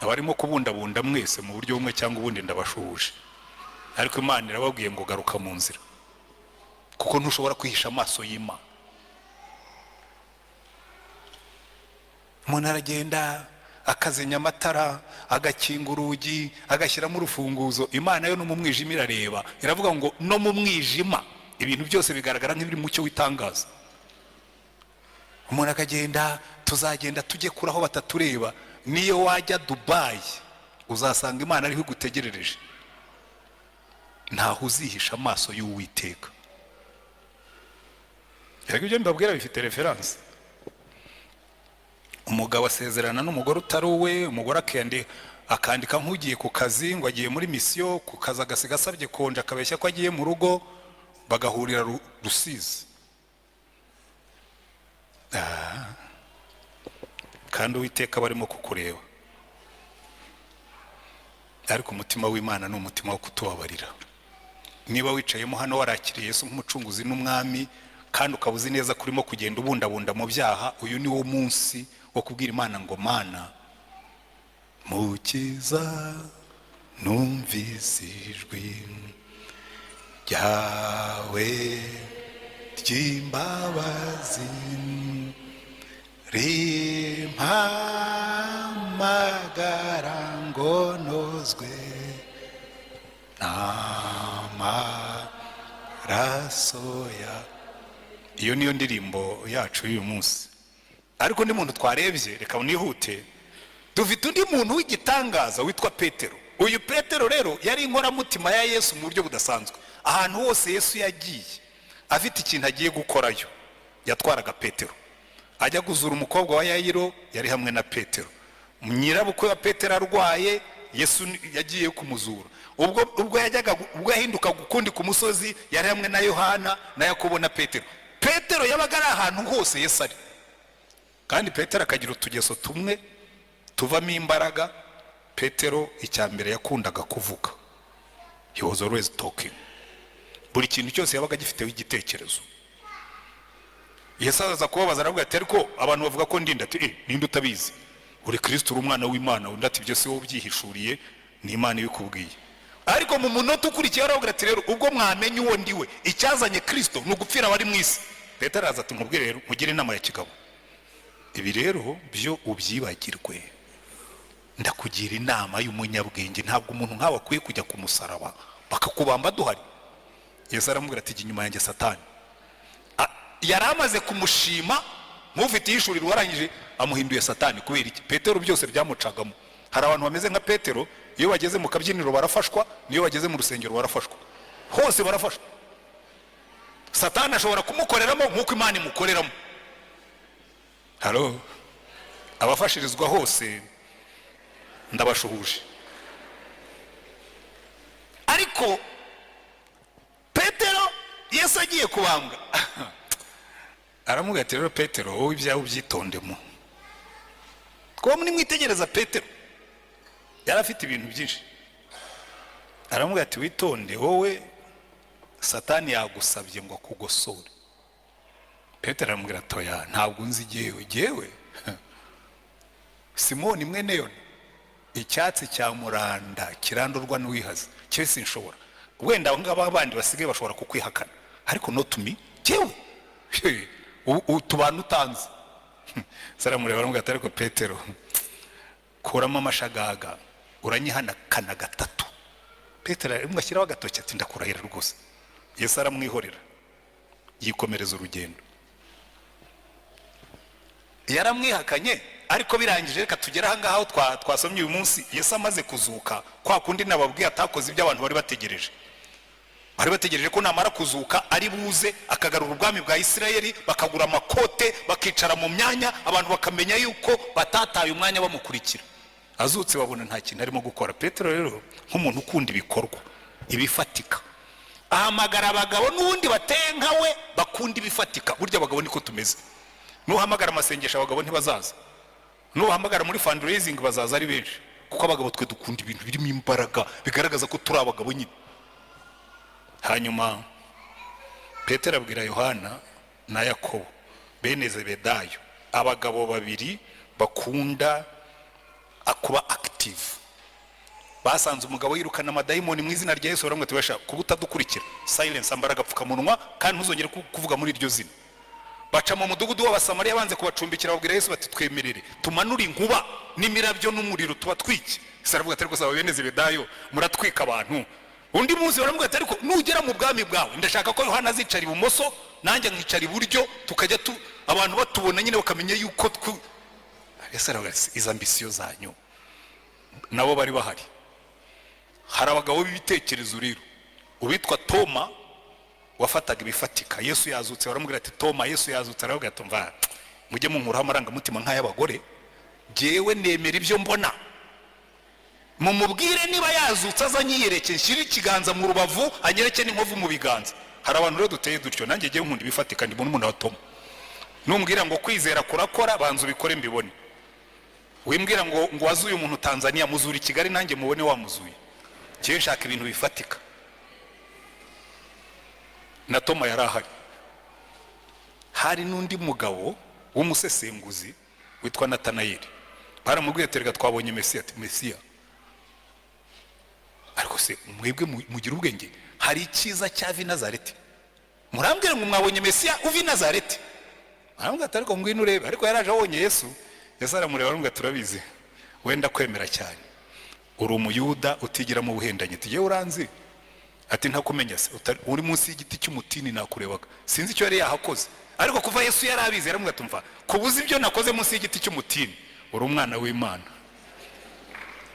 Abarimo kubundabunda mwese mu buryo bumwe cyangwa ubundi ndabashuje, ariko Imana irababwiye ngo garuka mu nzira, kuko ntushobora kwihisha amaso y'Imana. Umuntu aragenda akazenya amatara, agakinga urugi, agashyiramo urufunguzo, Imana yo no mu mwijima irareba, iravuga ngo no mu mwijima ibintu byose bigaragara nk'ibiri mu cyo witangaza. Umuntu akagenda, tuzagenda tujye kuraho batatureba, niyo wajya Dubai uzasanga Imana ariho igutegerereje, ntaho uzihisha amaso y'Uwiteka. Ariko ibyo mbabwira bifite reference. Umugabo asezerana n'umugore utari uwe, umugore akandika nk'ugiye ku kazi ngo agiye muri misiyo, ku kazi agasiga asabye konje akabeshya ko agiye mu rugo, bagahurira Rusizi. Kandi Uwiteka barimo kukureba, ariko umutima w'Imana ni umutima wo kutubabarira. Niba wicayemo hano warakiriye Yesu nk'umucunguzi n'umwami, kandi ukaba uzi neza kurimo kugenda ubundabunda mu byaha, uyu ni wo munsi wo kubwira Imana ngo Mana mukiza numvise ijwi ryawe ry'imbabazi rimpamagara ngo nozwe n'amaraso ya. Iyo niyo ndirimbo yacu y'uyu munsi. Ariko undi muntu twarebye, reka nihute, dufite undi muntu w'igitangaza witwa Petero. Uyu Petero rero yari inkoramutima ya Yesu mu buryo budasanzwe. Ahantu hose Yesu yagiye afite ikintu agiye gukorayo, yatwaraga Petero. Ajya guzura umukobwa wa Yayiro, yari hamwe na Petero. Nyirabukwe wa Petero arwaye, Yesu yagiye kumuzura. Ubwo yahinduka gukundi ku musozi, yari hamwe na Yohana na Yakobo na Petero. Petero yabaga ari ahantu hose Yesu ari. Kandi Petero akagira utugeso tumwe tuvamo imbaraga. Petero icyambere yakundaga kuvuga. He was always talking. Buri kintu cyose yabaga gifiteho igitekerezo. Yesu aza kubabaza aravuga ati ariko abantu bavuga ko ndinda, ati ninde utabizi? Uri Kristo, uri umwana w'Imana. Undi ati byose wowe byihishuriye, ni Imana ibikubwiye. Ariko mu munota ukurikiye aravuga ati rero ubwo mwamenye uwo ndiwe, icyazanye Kristo ni ugupfira abari mu isi. Petero araza ati nkubwire rero, mugire inama ya kigabo, ibi rero byo ubyibagirwe, ndakugira inama y'umunyabwenge. Ntabwo umuntu nkawe akwiye kujya ku musaraba bakakubamba duhari. Yesu aramubwira ati inyuma yanjye Satani. Yari amaze kumushima nk'ufite ihishuriro, warangije amuhinduye Satani. Kubera iki? Petero byose byamucagamo. Hari abantu bameze nka Petero, iyo bageze mu kabyiniro barafashwa, niyo bageze mu rusengero barafashwa, hose barafashwa. Satani ashobora kumukoreramo nk'uko Imana imukoreramo. Halo, abafashirizwa hose ndabashuhuje. Ariko Petero Yesu agiye kubambwa aramubwira ati rero Petero, wowe ibyawe ubyitondemo. Kuba mwitegereza Petero yari afite ibintu byinshi. Aramubwira ati witonde, wowe Satani yagusabye ngo akugosore. Petero aramubwira atoya ntabwo unzi jyewe Simoni mwene Yona, icyatsi cya muranda kirandurwa n'uwihaza cyo sinshobora. Wenda aho ngaba abandi basigaye bashobora kukwihakana, ariko not me, jyewe utubana utanze. Saramureba aramubwira ati ariko Petero, kuramo amashagaga uranyihanakana gatatu. Petero aramwashyiraho agatoki ati ndakurahira rwose. Yesu aramwihorera yikomereza urugendo. Yaramwihakanye, ariko birangije reka tugera aha ngaho twasomye uyu munsi. Yesu amaze kuzuka, kwa kundi nababwiye atakoze ibyo abantu bari bategereje. Bari bategereje ko namara kuzuka ari buze akagarura ubwami bwa Isirayeli, bakagura amakote, bakicara mu myanya, abantu bakamenya yuko batataye umwanya bamukurikira. Azutse babona nta kintu arimo gukora. Petero rero nk'umuntu ukunda ibikorwa ibifatika, ahamagara abagabo n'ubundi bateye nkawe bakunda ibifatika. Burya abagabo niko tumeze. Nuhamagara amasengesho abagabo ntibazaza, nuhamagara muri fundraising bazaza ari benshi, kuko abagabo twe dukunda ibintu birimo imbaraga bigaragaza ko turi abagabo nyine. Hanyuma Petero abwira Yohana na Yakobo bene Zebedayo, abagabo babiri bakunda kuba active. Basanze umugabo yirukana amadayimoni mu izina rya Yesu, baramwe tubasha kubutadukurikira, silence, ambara agapfukamunwa kandi ntuzongere kuvuga muri iryo zina. Baca mu mudugudu w'Abasamariya banze kubacumbikira, babwira Yesu bati twemerere tumanure inkuba n'imirabyo n'umuriro tubatwike. Yesu aravuga ati ariko saba bene Zebedayo muratwika abantu. Undi munsi baramubwira ati ariko nugera mu bwami bwawe ndashaka ko Yohana azicara ibumoso nanjye nkicara iburyo, tukajya abantu batubona nyine bakamenya yuko Yesu aravuga ati izo ambisiyo zanyu. Nabo bari bahari. Hari abagabo b'ibitekerezo rero, ubitwa Toma wafataga ibifatika. Yesu yazutse, baramubwira ati Toma, Yesu yazutse, aravuga ati mva mujye munkuraho amarangamutima nk'ay'abagore, jyewe nemera ibyo mbona. Mumubwire niba yazutse azanyiyereke, nshyire ikiganza mu rubavu anyereke n'inkovu mu biganza. Hari abantu rero duteye dutyo, nanjye jyewe nkunda ibifatika, ndi umuntu wa Toma. Numbwira ngo kwizera kurakora, banza ubikore mbibone. Wimbwira ngo wazuye umuntu Tanzania, muzuri Kigali nanjye mubone wamuzuye. Jyewe nshaka ibintu bifatika. Na Toma yarahari. Hari n'undi mugabo w'umusesenguzi witwa Natanayeli. Baramubwiye ati reka twabonye Mesiya. Ati Mesiya, ariko se mwebwe mugira ubwenge, hari icyiza cyava i Nazareti, murambwira ngo mwabonye Mesiya uva i Nazareti? Baramubwira ati ariko ngwino urebe. Ariko yaraje abonye Yesu. Yesu aramureba aramubwira turabizi wenda kwemera cyane, uri umuyuda utigira mu buhendanye, tugiye uranzi. Ati ntakumenya se, uri munsi y'igiti cy'umutini nakurebaga, sinzi icyo yari yahakoze. Ariko kuva Yesu yarabizi, yaramubwira tumva kubuza ibyo nakoze munsi y'igiti cy'umutini, uri umwana w'Imana.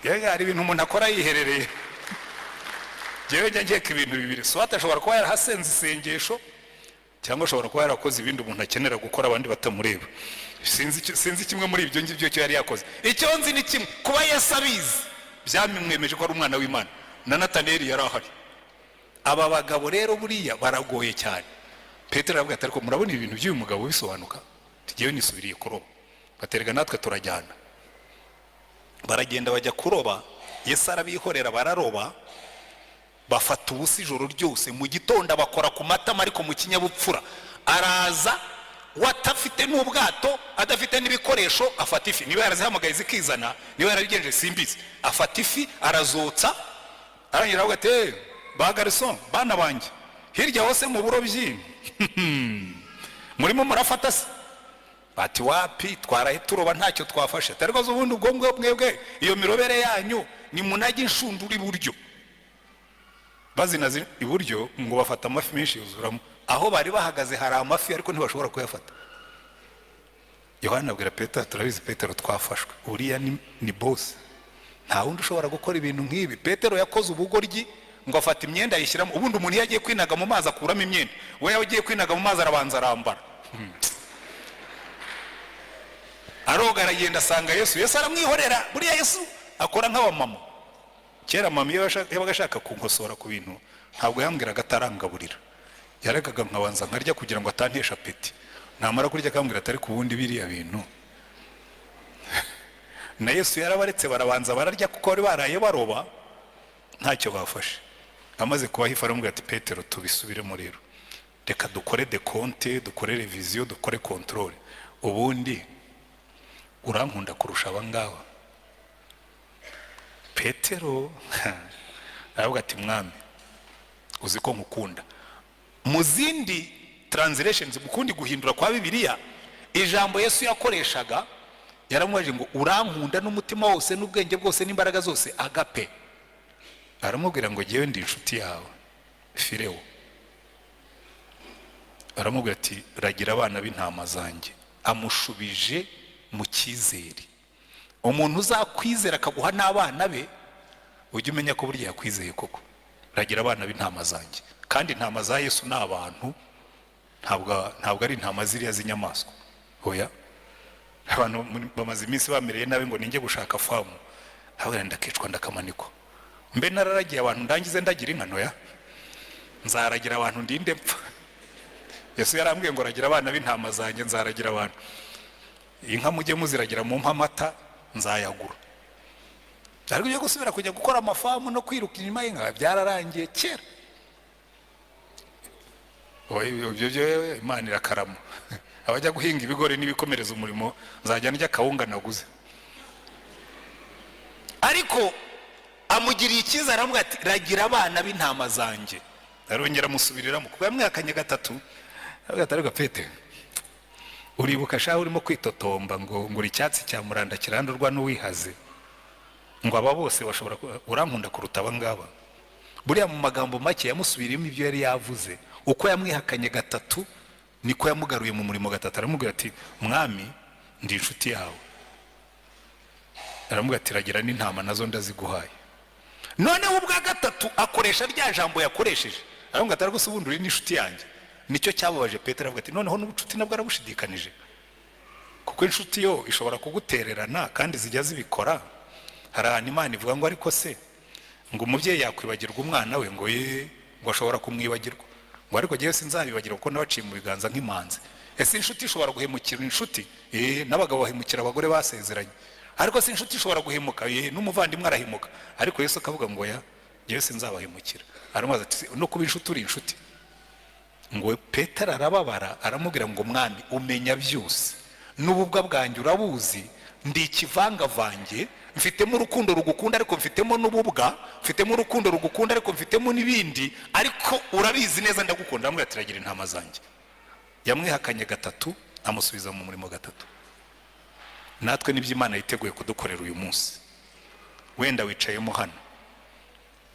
Hari ibintu umuntu akora yiherereye. Jewe njyeka ibintu bibiri, so atashobora kuba yarahasenze isengesho, cyangwa ashobora kuba yarakoze ibindi umuntu akenera gukora abandi batamureba. Sinzi kimwe muri ibyo ngibyo cyo yari yakoze. Icyo nzi ni kimwe, kuba Yesu abizi byamwemeje ko ari umwana w'Imana. Na Natanayeli yarahari. Aba bagabo rero buriya baragoye cyane. Petero aravuga ati ariko murabona ibintu by'uyu mugabo bisobanuka, tugiye nisubiriye kuroba. Baterega natwe turajyana. Baragenda bajya kuroba, Yesu arabihorera bararoba, bafata ubusa ijoro ryose. Mu gitondo bakora ku matama ariko mu kinyabupfura. Araza watafite n'ubwato, adafite n'ibikoresho, afata ifi. Niba yarazihamagaye zikizana, niba yarabigenje simbizi, afata ifi arazotsa. Arangira avuga ati ba garçon bana banjye, hirya hose mu burobyi murimo murafata se? Bati wapi, twarahe turoba ntacyo twafashe. Tariko z'ubundi ubwo mwebwe iyo mirobere yanyu ni munajye inshundura iburyo. Bazinazi iburyo ngo bafata amafi menshi yuzuramo. Aho bari bahagaze hari amafi ariko ntibashobora kuyafata. Yohana abwira Petero, turabizi Petero twafashwe, uriya ni boss, nta wundi ushobora gukora ibintu nk'ibi. Petero yakoze ubugoryi ngo afata imyenda yishyiramo. Ubundi umuntu yagiye kwinaga mu mazi akuramo imyenda, we yagiye kwinaga mu mazi arabanza arambara. Aroga aragenda asanga Yesu. Yesu aramwihorera. Buriya Yesu akora nk'abamama. Kera mama iyo yabaga ashaka kunkosora ku bintu ntabwo yambwiraga atarangaburira, yarekaga nkabanza nkarya kugira ngo atantesha apeti. Namara kurya akambwira atari ku bundi biriya bintu. Na Yesu yarabaretse barabanza bararya kuko bari baraye baroba ntacyo bafashe. Amaze kubaha ifu aramubwira ati Petero tubisubiremo rero, reka dukore dekonte, dukore reviziyo, dukore controle, ubundi urankunda kurusha abangaba? Petero aravuga ati mwami uzi ko nkukunda. Mu zindi translations mukundi guhindura kwa Bibiliya, ijambo Yesu yakoreshaga yaramubajije ngo urankunda n'umutima wose n'ubwenge bwose n'imbaraga zose, agape. Aramubwira ngo jewe ndi inshuti yawe Fireo. Aramubwira ati ragira abana b'intama zanjye. Amushubije mu cyizere. Umuntu uzakwizera akaguha n'abana be, ujye umenya ko burya yakwizeye koko. Ragira abana b'intama zanjye. Kandi intama za Yesu ni abantu, ntabwo ari intama ziriya z'inyamaswa. Oya, abantu bamaze iminsi bamereye nabi ngo ninjye gushaka famu, ntabwo ndakicwa ndakamanikwa. Mbe nararagiye abantu ndangize ndagira inka noya, nzaragira abantu ndinde mpfa. Yesu yarambwiye ngo ragira abana b'intama zanjye, nzaragira abantu. Inka mujye muziragira mu mpamata nzayagura. Ariko ujye gusubira kujya gukora amafamu no kwiruka inyuma y'inka byararangiye kera. Ibyo Imana irakarama. Abajya guhinga ibigori n'ibikomereza umurimo nzajya ndya kawunga naguze. Ariko amugiriye icyizere aramubwira ati ragira abana b'intama zanjye. Arongera amusubiriramo kuko yamwihakanye gatatu. Ariko Petero uribuka shaho urimo kwitotomba ngo uri icyatsi cya muranda kirandurwa n'uwihaze, ngo aba bose bashobora urankunda kuruta abangaba. Buriya mu magambo make yamusubiriyemo ibyo yari yavuze. Uko yamwihakanye gatatu niko yamugaruye mu murimo gatatu. Aramubwira ati mwami ndi inshuti yawe. Aramubwira ati ragira n'intama nazo ndaziguhaye. Noneho ubwa gatatu akoresha rya jambo yakoresheje. Aramubwira ati ariko se ubundi uri n'inshuti yanjye. Nicyo cyababaje Petero, avuga ati noneho n'ubucuti nabwo arabushidikanije. Kuko inshuti yo ishobora kugutererana kandi zijya zibikora. Hari ahantu Imana ivuga ngo ariko se ngo umubyeyi yakwibagirwa umwana we ngo ngo ashobora kumwibagirwa, ngo ariko jewe sinzabibagirwa kuko nabaciye mu biganza nk'imanzi. Ese inshuti ishobora guhemukira inshuti? N'abagabo bahemukira abagore basezeranye. Ariko se inshuti ishobora guhemuka? N'umuvandimwe arahemuka. Ariko Yesu akavuga ngo ya jewe sinzabahemukira. Aramubaza ati no kuba inshuti uri inshuti? Ngo Petero arababara aramubwira ngo mwami umenya byose, n'ububwa bwanjye urabuzi, ndi ikivangavange, mfitemo urukundo rugukunda ariko mfitemo n'ububwa, mfitemo urukundo rugukunda ariko mfitemo n'ibindi, ariko urabizi neza ndagukunda. Aramubwira ati ragira intama zanjye. Yamwihakanye gatatu, amusubiza mu murimo gatatu. Natwe nibyo Imana yiteguye kudukorera uyu munsi. Wenda wicayemo hano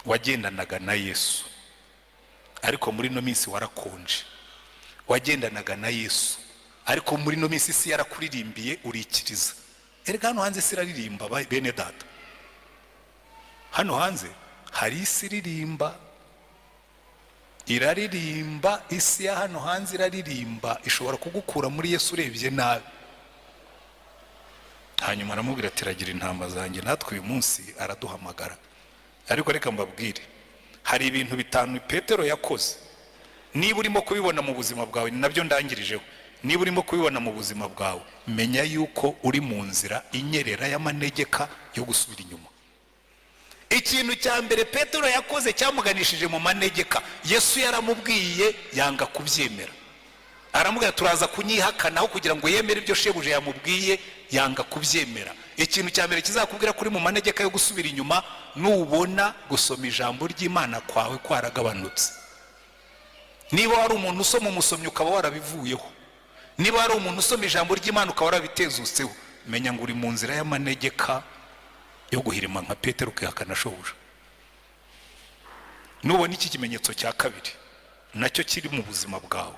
wagendanaga na Yesu, ariko muri no minsi warakonje. Wagendanaga na Yesu, ariko muri no minsi isi yarakuririmbiye urikiriza. Erega hano hanze siraririmba bene data. Hano hanze hari isi iririmba, iraririmba. Isi ya hano hanze iraririmba, ishobora kugukura muri Yesu urebye nabi. Hanyuma aramubwira ati ragira intama zanjye. Natwe uyu munsi araduhamagara. Ariko reka mbabwire, hari ibintu bitanu Petero yakoze. Niba urimo kubibona mu buzima bwawe, nabyo ndangirijeho. Niba urimo kubibona mu buzima bwawe, menya yuko uri mu nzira inyerera y'amanegeka yo gusubira inyuma. Ikintu cya mbere Petero yakoze cyamuganishije mu manegeka, Yesu yaramubwiye yanga kubyemera. Aramubwira turaza kunyihakanaho kugira ngo yemere ibyo shebuje yamubwiye, yanga kubyemera. Ikintu cya mbere kizakubwira kuri mu manegeka yo gusubira inyuma, nubona gusoma ijambo ry'Imana kwawe kwaragabanutse. Niba wari umuntu usoma umusomyi ukaba warabivuyeho, niba wari umuntu usoma ijambo ry'Imana ukaba warabitezutseho, menya ngo uri mu nzira y'amanegeka yo guhirima nka Petero ukihakana shobuja. Nubona iki kimenyetso cya kabiri, nacyo kiri mu buzima bwawe.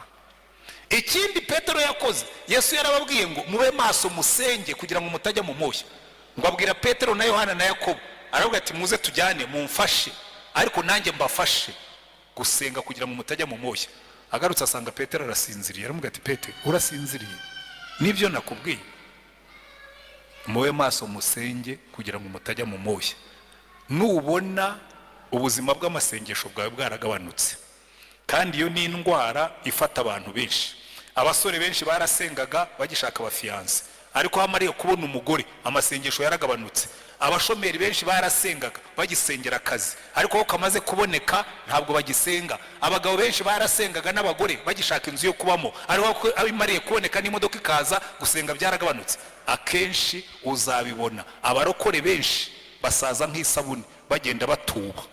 Ikindi Petero yakoze, Yesu yarababwiye ngo mube maso musenge kugira ngo mutajya mu moshya. Ngo abwira Petero na Yohana na Yakobo, aravuga ati muze tujyane mumfashe, ariko nanjye mbafashe gusenga kugira ngo mutajya mu moshya. Agarutse asanga Petero arasinziriye. Aramubwira ati Petero urasinziriye? Nibyo nakubwiye, mube maso musenge kugira ngo mutajya mu moshya. Nubona ubuzima bw'amasengesho bwawe bwaragabanutse, kandi iyo ni indwara ifata abantu benshi. Abasore benshi barasengaga bagishaka abafiyanse, ariko hamariye kubona umugore amasengesho yaragabanutse. abashomeri benshi barasengaga bagisengera akazi, ariko aho kamaze kuboneka ntabwo bagisenga. Abagabo benshi barasengaga n'abagore bagishaka inzu yo kubamo, ariko abimariye kuboneka n'imodoka ikaza, gusenga byaragabanutse. Akenshi uzabibona abarokore benshi basaza nk'isabuni bagenda batuba.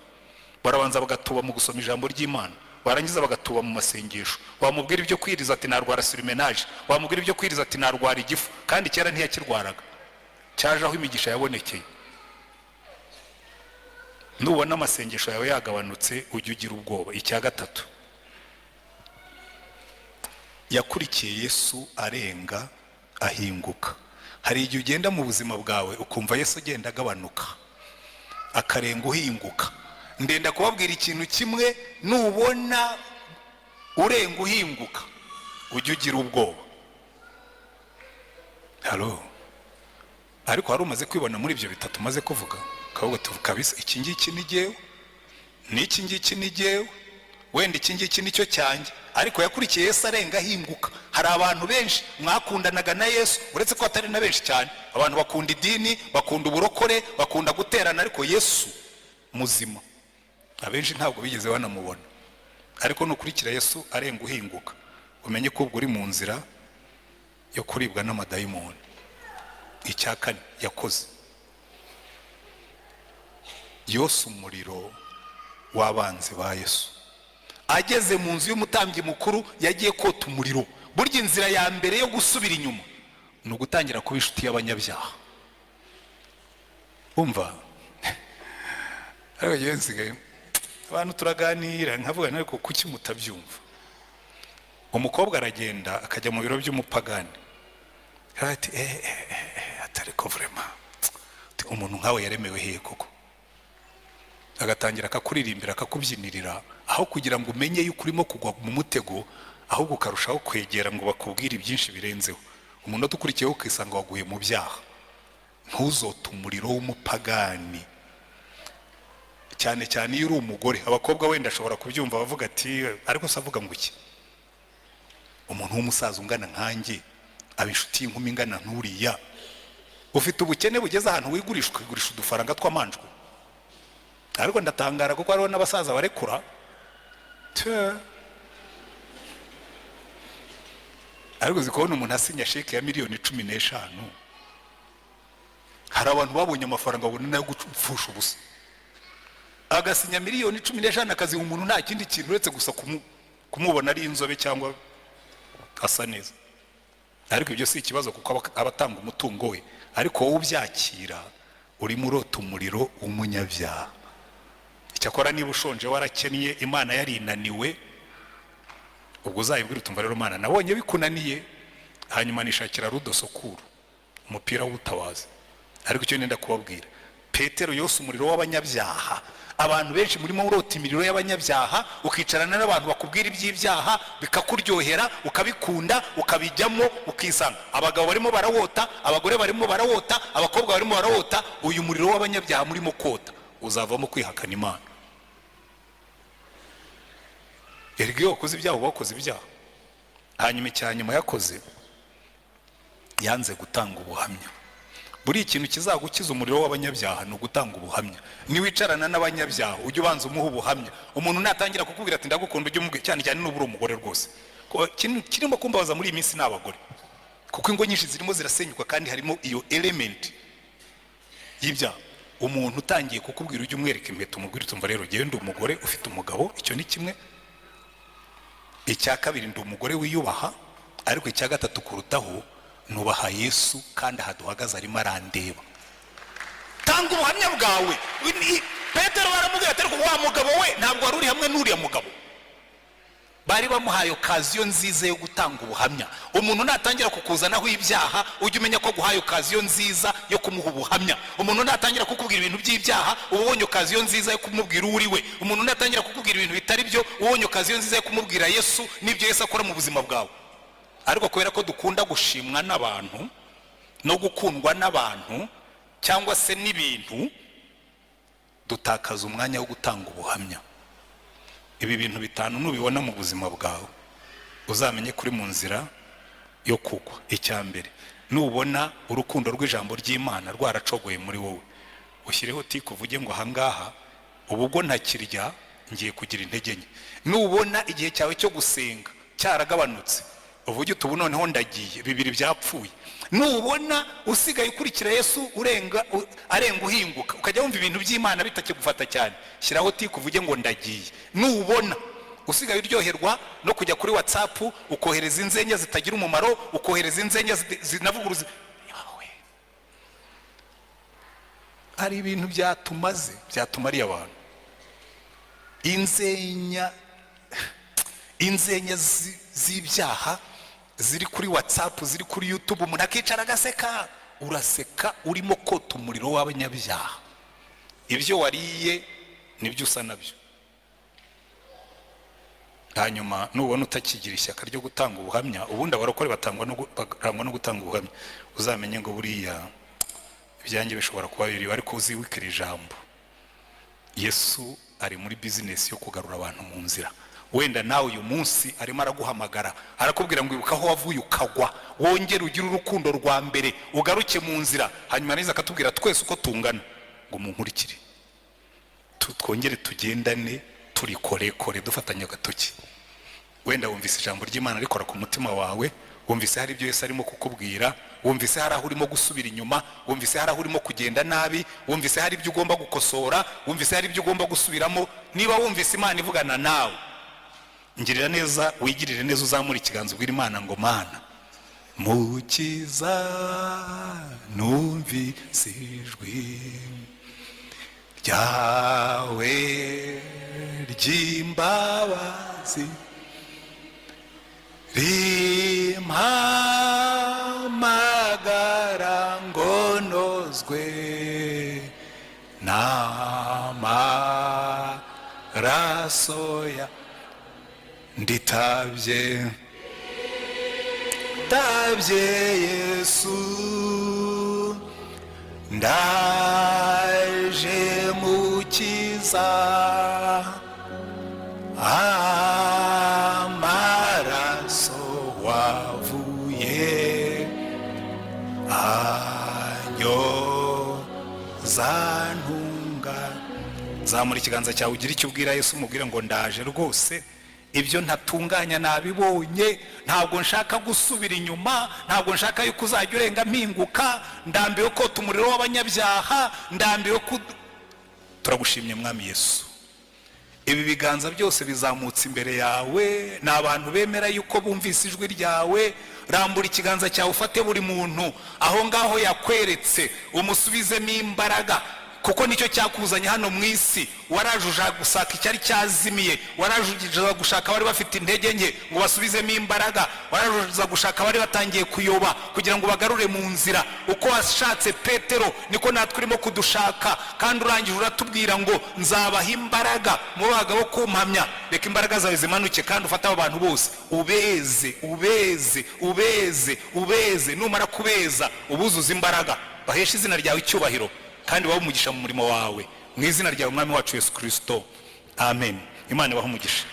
Barabanza bagatuba mu gusoma ijambo ry'Imana, barangiza bagatuba mu masengesho. Wamubwira ibyo kwiriza ati narwara surimenage, wamubwira ibyo kwiriza ati narwara igifu, kandi kera ntiyakirwaraga. Cyaje aho imigisha yabonekeye. Nubona amasengesho yawe yagabanutse ujye ugira ubwoba. Icya gatatu, yakurikiye Yesu arenga ahinguka. Hari igihe ugenda mu buzima bwawe ukumva Yesu agenda agabanuka akarenga uhinguka. Ndenda kubabwira ikintu kimwe, nubona urenga uhinguka ujye ugira ubwoba. Halo, ariko hari umaze kwibona muri ibyo bitatu maze kuvuga, kavuga tuvuga kabisa iki ngiki ni jyewe, n'iki ngiki ni jyewe, wenda iki ngiki nicyo cyanjye. Ariko yakurikiye Yesu arenga ahinguka. Hari abantu benshi mwakundanaga na Yesu, uretse ko atari na benshi cyane. Abantu bakunda idini, bakunda uburokore, bakunda guterana, ariko Yesu muzima abenshi ntabwo bigeze banamubona. Ariko nukurikira Yesu arenga uhinguka, umenye ko ubwo uri mu nzira yo kuribwa n'amadayimoni. Icya kane yakoze, yose umuriro w'abanzi ba Yesu. Ageze mu nzu y'umutambyi mukuru yagiye kota umuriro. Burya inzira ya mbere yo gusubira inyuma ni ugutangira kuba inshuti y'abanyabyaha. Umva, ariko yensigaye abantu turaganira nkavuga ariko kuki mutabyumva. Umukobwa aragenda akajya mu biro by'umupagani, ati atariko vraiment umuntu nkawe yaremewe hehe koko? Agatangira akakuririmbira akakubyinirira, aho kugira ngo umenye yuko urimo kugwa mu mutego, ahubwo ukarushaho kwegera ngo bakubwire byinshi birenzeho. Umuntu udukurikiyeho ukisanga waguye mu byaha. Ntuzote umuriro w'umupagani, cyane cyane iyo uri umugore. Abakobwa wenda ashobora kubyumva bavuga ati ariko se avuga ngo iki? Umuntu w'umusaza ungana nkanjye aba inshuti y'inkumi ingana nturiya, ufite ubukene bugeze ahantu wigurisha udufaranga tw'amanjwe. Ariko ndatangara kuko hariho n'abasaza barekura. Ariko zikubona umuntu asinya sheke ya miliyoni 15. Hari abantu babonye amafaranga babona nayo gupfusha ubusa. Agasinya miliyoni 15 akazi umuntu nta kindi kintu uretse gusa kumubona ari inzobe cyangwa asa neza. Ariko ibyo si ikibazo kuko abatanga umutungo we. Ariko wowe ubyakira uri murota umuriro w'umunyabyaha. Icyakora niba ushonje warakennye Imana yarinaniwe, ubwo uzayibwira utumva rero Mana nabonye bikunaniye, hanyuma nishakira rudosokuru umupira w'ubutabazi. Ariko icyo nenda kubabwira, Petero yose umuriro w'abanyabyaha. Abantu benshi murimo urota imiriro y'abanyabyaha, ukicarana n'abantu bakubwira iby'ibyaha bikakuryohera, ukabikunda, ukabijyamo, ukisanga abagabo barimo barawota, abagore barimo barawota, abakobwa barimo barawota. Uyu muriro w'abanyabyaha murimo kota uzavamo kwihakana Imana. Ergiyo wakoze ibyaha wakoze ibyaha. Hanyuma icyanyuma yakoze, yanze gutanga ubuhamya. Buri ikintu kizagukiza umuriro w'abanyabyaha no gutanga ubuhamya. Niwicarana n'abanyabyaha ujye ubanza umuha ubuhamya. Umuntu natangira kukubwira ati ndagukunda ujye umubwira, cyane cyane n'uburi umugore rwose. Kirimo kumbabaza muri iyi minsi n'abagore, kuko ingo nyinshi zirimo zirasenyuka kandi harimo iyo element y'ibyaha. Umuntu utangiye kukubwira ujye umwereka impeta, umubwira utumva rero genda umugore ufite umugabo, icyo ni kimwe. Icya kabiri ndi umugore wiyubaha, ariko icya gatatu kurutaho nubaha Yesu kandi ahaduhagaze arimo arandeba. Tanga ubuhamya bwawe. Petero baramubwira ati ariko wa mugabo we ntabwo wari uri hamwe n'uriya mugabo. Bari bamuhaye okaziyo nziza yo gutanga ubuhamya. Umuntu natangira kukuzanaho ibyaha ujye umenya ko guhaye okaziyo nziza yo kumuha ubuhamya. Umuntu natangira kukubwira ibintu by'ibyaha ubonye okaziyo nziza yo kumubwira uri we. Umuntu natangira kukubwira ibintu bitari byo ubonye okaziyo nziza yo kumubwira Yesu n'ibyo Yesu akora mu buzima bwawe. Ariko kubera ko dukunda gushimwa n'abantu no gukundwa n'abantu cyangwa se n'ibintu, dutakaza umwanya wo gutanga ubuhamya. Ibi bintu bitanu nubibona mu buzima bwawe uzamenye kuri mu nzira yo kugwa. Icya mbere, nubona urukundo rw'ijambo ry'Imana rwaracogoye muri wowe, ushyireho tike uvuge ngo ahangaha ubwo ntakirya ngiye kugira intege nke. Nubona igihe cyawe cyo gusenga cyaragabanutse uvuge uti ubu noneho ndagiye, bibiri byapfuye. Nubona usigaye ukurikira Yesu arenga uhinguka ukajya wumva ibintu by'Imana bitakigufata cyane, shyiraho tike uvuge ngo ndagiye. Nubona usigaye uryoherwa no kujya kuri WhatsApp ukohereza inzenya zitagira umumaro, ukohereza inzenya zinavuguruza, hari ibintu byatumariye abantu. Inzenya z'ibyaha ziri kuri WhatsApp, ziri kuri YouTube, umuntu akicara agaseka, uraseka urimo kota umuriro w'abanyabyaha. Ibyo wariye nibyo usa nabyo. Hanyuma nubona utakigira ishyaka ryo gutanga ubuhamya, ubundi abarokore barangwa no gutanga ubuhamya, uzamenye ngo buriya ibyanjye bishobora kuba biri, ariko uzibukira ijambo. Yesu ari muri business yo kugarura abantu mu nzira. Wenda nawe uyu munsi arimo araguhamagara, arakubwira ngo ibuka aho wavuye ukagwa, wongere ugire urukundo rwa mbere, ugaruke mu nzira. Hanyuma neza akatubwira twese uko tungana ngo munkurikire, twongere tugendane turi korekore dufatanya agatoki. Wenda wumvise ijambo ry'Imana rikora ku mutima wawe, wumvise hari ibyo Yesu arimo kukubwira, wumvise hari aho urimo gusubira inyuma, wumvise hari aho urimo kugenda nabi, wumvise hari ibyo ugomba gukosora, wumvise hari ibyo ugomba gusubiramo. Niba wumvise Imana ivugana nawe, ngirira neza, wigirire neza, uzamura ikiganza ubwira Imana ngo Mana mukiza, numvise ijwi ryawe ry'imbabazi rimpamagara ngo nozwe n'amaraso ya nditabye Yesu, ndaje mukiza, amaraso wavuye anyoza ntunga. Zamura ikiganza cyawe ugira icyo ubwira Yesu, umubwire ngo ndaje rwose, ibyo ntatunganya nabibonye, ntabwo nshaka gusubira inyuma, ntabwo nshaka yuko uzajya urenga mpinguka, ndambiwe kota umuriro w'abanyabyaha, ndambiwe turagushimye Mwami Yesu. Ibi biganza byose bizamutse imbere yawe, ni abantu bemera yuko bumvise ijwi ryawe. Rambura ikiganza cyawe ufate buri muntu aho ngaho yakweretse, umusubizemo imbaraga, kuko nicyo cyakuzanye hano mu isi. Warajuja gushaka icyari cyazimiye, warajuja gushaka abari bafite intege nke ngo basubizemo imbaraga, warajuja gushaka abari batangiye kuyoba kugira ngo bagarure mu nzira. Uko washatse Petero niko natwe urimo kudushaka, kandi urangije uratubwira ngo nzabaha imbaraga mu bagabo kumpamya. Reka imbaraga zawe zimanuke kandi ufate abo bantu bose ubeze, ubeze, ubeze, ubeze. Numara kubeza ubuzuza imbaraga, bahesha izina ryawe icyubahiro kandi wahe umugisha mu murimo wawe, mu izina ryawe Mwami wacu Yesu Kristo, amen. Imana ibahe umugisha.